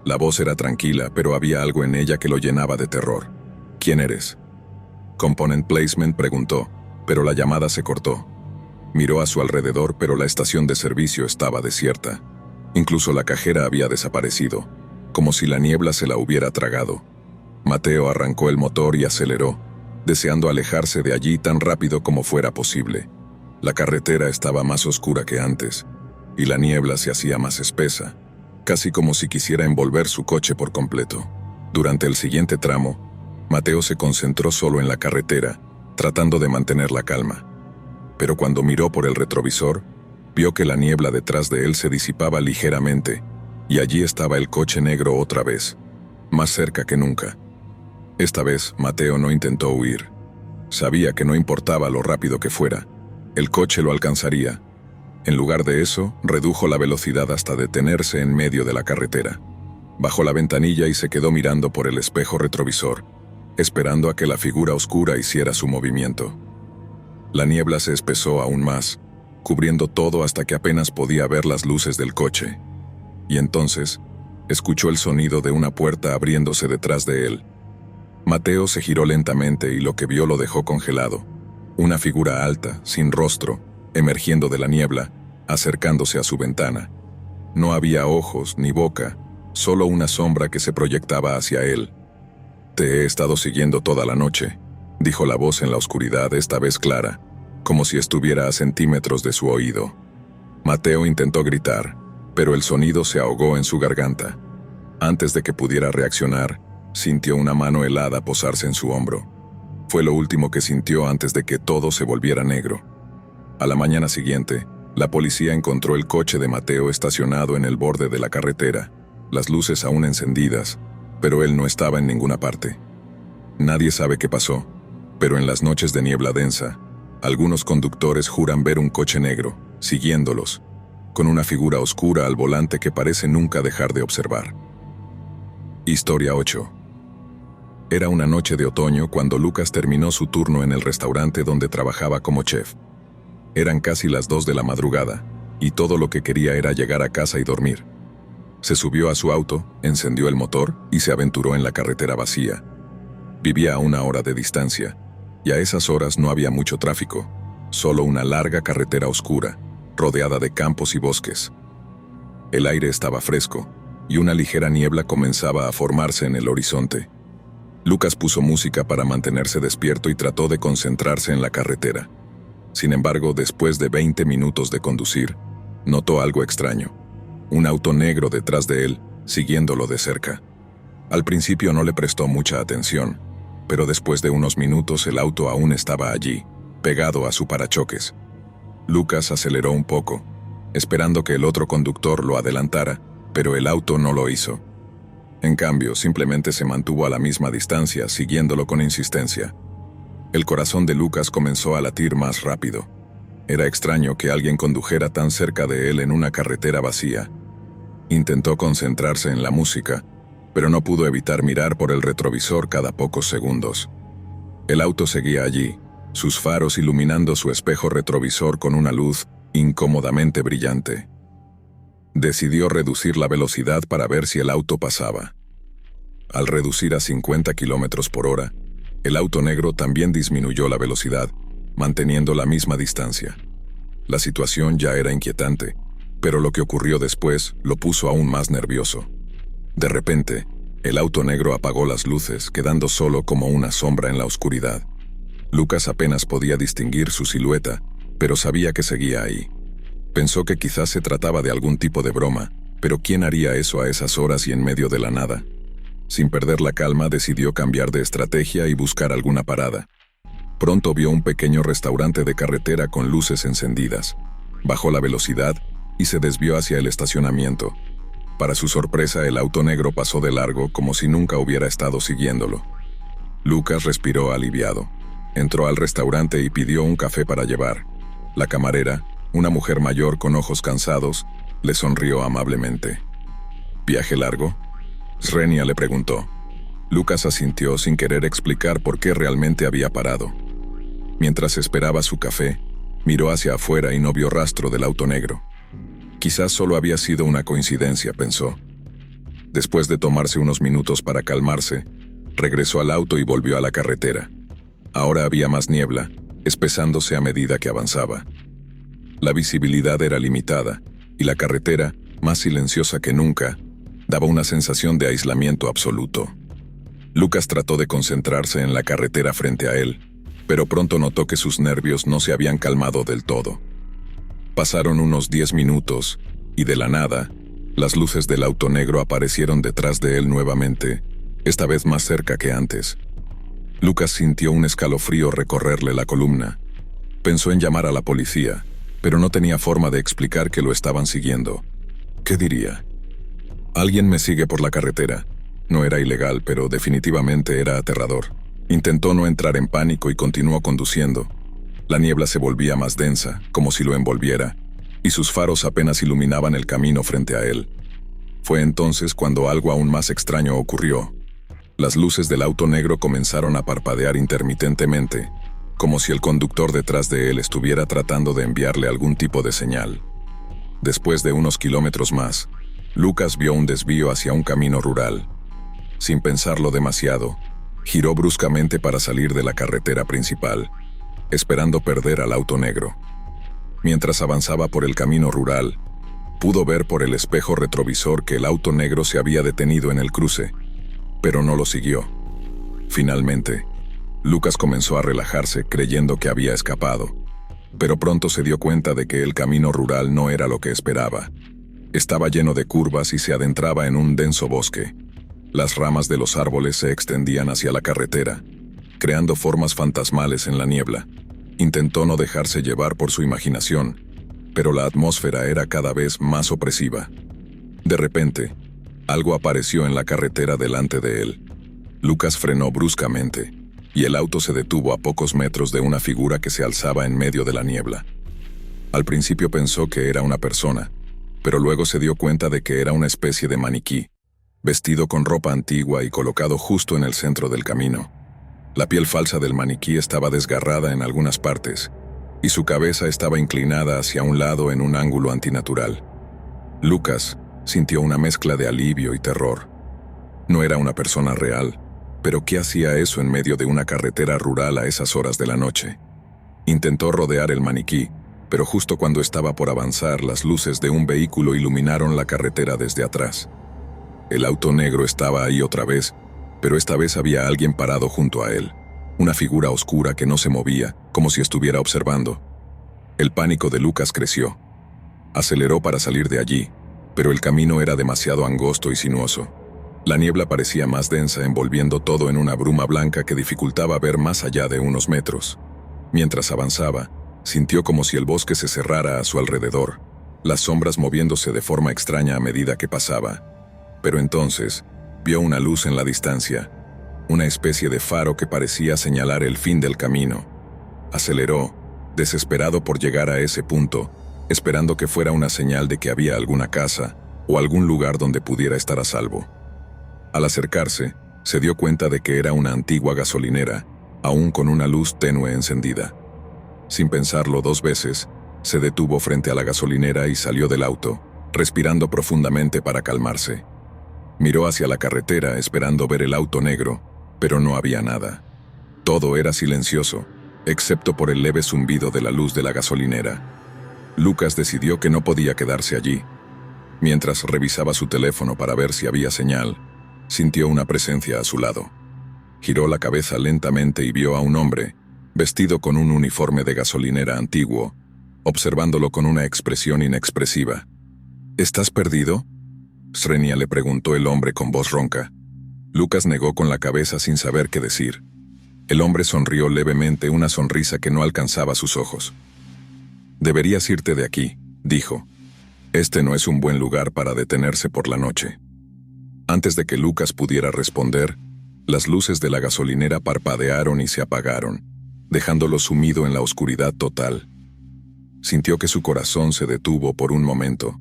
La voz era tranquila, pero había algo en ella que lo llenaba de terror. ¿Quién eres? Component Placement preguntó, pero la llamada se cortó. Miró a su alrededor, pero la estación de servicio estaba desierta. Incluso la cajera había desaparecido, como si la niebla se la hubiera tragado. Mateo arrancó el motor y aceleró, deseando alejarse de allí tan rápido como fuera posible. La carretera estaba más oscura que antes, y la niebla se hacía más espesa, casi como si quisiera envolver su coche por completo. Durante el siguiente tramo, Mateo se concentró solo en la carretera, tratando de mantener la calma. Pero cuando miró por el retrovisor, vio que la niebla detrás de él se disipaba ligeramente, y allí estaba el coche negro otra vez, más cerca que nunca. Esta vez, Mateo no intentó huir. Sabía que no importaba lo rápido que fuera, el coche lo alcanzaría. En lugar de eso, redujo la velocidad hasta detenerse en medio de la carretera. Bajó la ventanilla y se quedó mirando por el espejo retrovisor, esperando a que la figura oscura hiciera su movimiento. La niebla se espesó aún más, cubriendo todo hasta que apenas podía ver las luces del coche. Y entonces, escuchó el sonido de una puerta abriéndose detrás de él. Mateo se giró lentamente y lo que vio lo dejó congelado. Una figura alta, sin rostro, emergiendo de la niebla, acercándose a su ventana. No había ojos ni boca, solo una sombra que se proyectaba hacia él. «Te he estado siguiendo toda la noche», dijo la voz en la oscuridad, esta vez clara, como si estuviera a centímetros de su oído. Mateo intentó gritar, pero el sonido se ahogó en su garganta. Antes de que pudiera reaccionar, sintió una mano helada posarse en su hombro. Fue lo último que sintió antes de que todo se volviera negro. A la mañana siguiente, la policía encontró el coche de Mateo estacionado en el borde de la carretera, las luces aún encendidas, pero él no estaba en ninguna parte. Nadie sabe qué pasó, pero en las noches de niebla densa, algunos conductores juran ver un coche negro, siguiéndolos, con una figura oscura al volante que parece nunca dejar de observar. Historia 8. Era una noche de otoño cuando Lucas terminó su turno en el restaurante donde trabajaba como chef. Eran casi las 2 de la madrugada, y todo lo que quería era llegar a casa y dormir. Se subió a su auto, encendió el motor y se aventuró en la carretera vacía. Vivía a 1 hora de distancia, y a esas horas no había mucho tráfico, solo una larga carretera oscura, rodeada de campos y bosques. El aire estaba fresco, y una ligera niebla comenzaba a formarse en el horizonte. Lucas puso música para mantenerse despierto y trató de concentrarse en la carretera. Sin embargo, después de 20 minutos de conducir, notó algo extraño. Un auto negro detrás de él, siguiéndolo de cerca. Al principio no le prestó mucha atención, pero después de unos minutos el auto aún estaba allí, pegado a su parachoques. Lucas aceleró un poco, esperando que el otro conductor lo adelantara, pero el auto no lo hizo. En cambio, simplemente se mantuvo a la misma distancia, siguiéndolo con insistencia. El corazón de Lucas comenzó a latir más rápido. Era extraño que alguien condujera tan cerca de él en una carretera vacía. Intentó concentrarse en la música, pero no pudo evitar mirar por el retrovisor cada pocos segundos. El auto seguía allí, sus faros iluminando su espejo retrovisor con una luz incómodamente brillante. Decidió reducir la velocidad para ver si el auto pasaba. Al reducir a 50 kilómetros por hora, el auto negro también disminuyó la velocidad, manteniendo la misma distancia. La situación ya era inquietante, pero lo que ocurrió después lo puso aún más nervioso. De repente, el auto negro apagó las luces, quedando solo como una sombra en la oscuridad. Lucas apenas podía distinguir su silueta, pero sabía que seguía ahí. Pensó que quizás se trataba de algún tipo de broma, pero ¿quién haría eso a esas horas y en medio de la nada? Sin perder la calma, decidió cambiar de estrategia y buscar alguna parada. Pronto vio un pequeño restaurante de carretera con luces encendidas. Bajó la velocidad y se desvió hacia el estacionamiento. Para su sorpresa, el auto negro pasó de largo como si nunca hubiera estado siguiéndolo. Lucas respiró aliviado. Entró al restaurante y pidió un café para llevar. La camarera, una mujer mayor con ojos cansados, Le sonrió amablemente. ¿Viaje largo? Srenia le preguntó. Lucas asintió sin querer explicar por qué realmente había parado. Mientras esperaba su café, miró hacia afuera y no vio rastro del auto negro. Quizás solo había sido una coincidencia, pensó. Después de tomarse unos minutos para calmarse, regresó al auto y volvió a la carretera. Ahora había más niebla, espesándose a medida que avanzaba. La visibilidad era limitada, y la carretera, más silenciosa que nunca, daba una sensación de aislamiento absoluto. Lucas trató de concentrarse en la carretera frente a él, pero pronto notó que sus nervios no se habían calmado del todo. Pasaron unos 10 minutos, y de la nada, las luces del auto negro aparecieron detrás de él nuevamente, esta vez más cerca que antes. Lucas sintió un escalofrío recorrerle la columna. Pensó en llamar a la policía, pero no tenía forma de explicar que lo estaban siguiendo. ¿Qué diría? Alguien me sigue por la carretera. No era ilegal, pero definitivamente era aterrador. Intentó no entrar en pánico y continuó conduciendo. La niebla se volvía más densa, como si lo envolviera, y sus faros apenas iluminaban el camino frente a él. Fue entonces cuando algo aún más extraño ocurrió. Las luces del auto negro comenzaron a parpadear intermitentemente, como si el conductor detrás de él estuviera tratando de enviarle algún tipo de señal. Después de unos kilómetros más, Lucas vio un desvío hacia un camino rural. Sin pensarlo demasiado, giró bruscamente para salir de la carretera principal, esperando perder al auto negro. Mientras avanzaba por el camino rural, pudo ver por el espejo retrovisor que el auto negro se había detenido en el cruce, pero no lo siguió. Finalmente, Lucas comenzó a relajarse creyendo que había escapado, pero pronto se dio cuenta de que el camino rural no era lo que esperaba. Estaba lleno de curvas y se adentraba en un denso bosque. Las ramas de los árboles se extendían hacia la carretera, creando formas fantasmales en la niebla. Intentó no dejarse llevar por su imaginación, pero la atmósfera era cada vez más opresiva. De repente, algo apareció en la carretera delante de él. Lucas frenó bruscamente, y el auto se detuvo a pocos metros de una figura que se alzaba en medio de la niebla. Al principio pensó que era una persona, pero luego se dio cuenta de que era una especie de maniquí, vestido con ropa antigua y colocado justo en el centro del camino. La piel falsa del maniquí estaba desgarrada en algunas partes, y su cabeza estaba inclinada hacia un lado en un ángulo antinatural. Lucas sintió una mezcla de alivio y terror. No era una persona real, pero ¿qué hacía eso en medio de una carretera rural a esas horas de la noche? Intentó rodear el maniquí, pero justo cuando estaba por avanzar, las luces de un vehículo iluminaron la carretera desde atrás. El auto negro estaba ahí otra vez, pero esta vez había alguien parado junto a él, una figura oscura que no se movía, como si estuviera observando. El pánico de Lucas creció. Aceleró para salir de allí, pero el camino era demasiado angosto y sinuoso. La niebla parecía más densa, envolviendo todo en una bruma blanca que dificultaba ver más allá de unos metros. Mientras avanzaba, sintió como si el bosque se cerrara a su alrededor, las sombras moviéndose de forma extraña a medida que pasaba. Pero entonces, vio una luz en la distancia, una especie de faro que parecía señalar el fin del camino. Aceleró, desesperado por llegar a ese punto, esperando que fuera una señal de que había alguna casa o algún lugar donde pudiera estar a salvo. Al acercarse, se dio cuenta de que era una antigua gasolinera, aún con una luz tenue encendida. Sin pensarlo 2 veces, se detuvo frente a la gasolinera y salió del auto, respirando profundamente para calmarse. Miró hacia la carretera esperando ver el auto negro, pero no había nada. Todo era silencioso, excepto por el leve zumbido de la luz de la gasolinera. Lucas decidió que no podía quedarse allí. Mientras revisaba su teléfono para ver si había señal, sintió una presencia a su lado. Giró la cabeza lentamente y vio a un hombre, vestido con un uniforme de gasolinera antiguo, observándolo con una expresión inexpresiva. ¿Estás perdido?, Srenia le preguntó el hombre con voz ronca. Lucas negó con la cabeza sin saber qué decir. El hombre sonrió levemente, una sonrisa que no alcanzaba sus ojos. «Deberías irte de aquí», dijo. «Este no es un buen lugar para detenerse por la noche». Antes de que Lucas pudiera responder, las luces de la gasolinera parpadearon y se apagaron, dejándolo sumido en la oscuridad total. Sintió que su corazón se detuvo por un momento,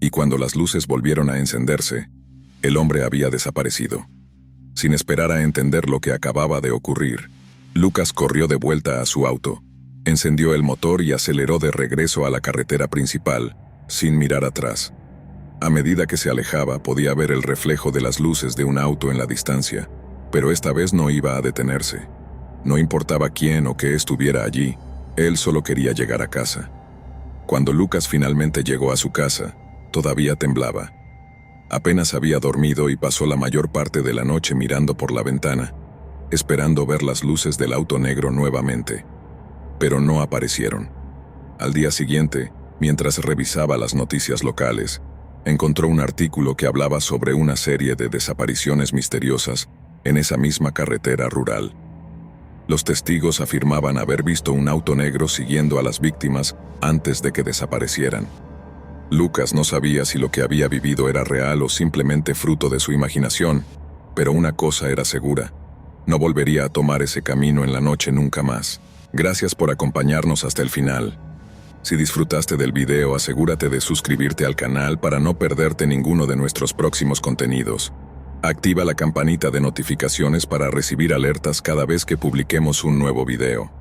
y cuando las luces volvieron a encenderse, el hombre había desaparecido. Sin esperar a entender lo que acababa de ocurrir, Lucas corrió de vuelta a su auto, encendió el motor y aceleró de regreso a la carretera principal, sin mirar atrás. A medida que se alejaba, podía ver el reflejo de las luces de un auto en la distancia, pero esta vez no iba a detenerse. No importaba quién o qué estuviera allí, él solo quería llegar a casa. Cuando Lucas finalmente llegó a su casa, todavía temblaba. Apenas había dormido y pasó la mayor parte de la noche mirando por la ventana, esperando ver las luces del auto negro nuevamente. Pero no aparecieron. Al día siguiente, mientras revisaba las noticias locales, encontró un artículo que hablaba sobre una serie de desapariciones misteriosas en esa misma carretera rural. Los testigos afirmaban haber visto un auto negro siguiendo a las víctimas antes de que desaparecieran. Lucas no sabía si lo que había vivido era real o simplemente fruto de su imaginación, pero una cosa era segura: no volvería a tomar ese camino en la noche nunca más. Gracias por acompañarnos hasta el final. Si disfrutaste del video, asegúrate de suscribirte al canal para no perderte ninguno de nuestros próximos contenidos. Activa la campanita de notificaciones para recibir alertas cada vez que publiquemos un nuevo video.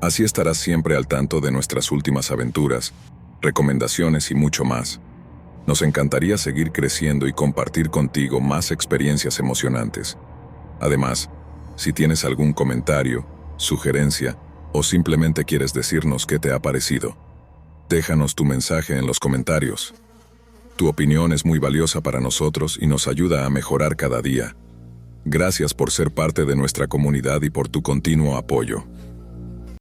Así estarás siempre al tanto de nuestras últimas aventuras, recomendaciones y mucho más. Nos encantaría seguir creciendo y compartir contigo más experiencias emocionantes. Además, si tienes algún comentario, sugerencia o simplemente quieres decirnos qué te ha parecido, déjanos tu mensaje en los comentarios. Tu opinión es muy valiosa para nosotros y nos ayuda a mejorar cada día. Gracias por ser parte de nuestra comunidad y por tu continuo apoyo.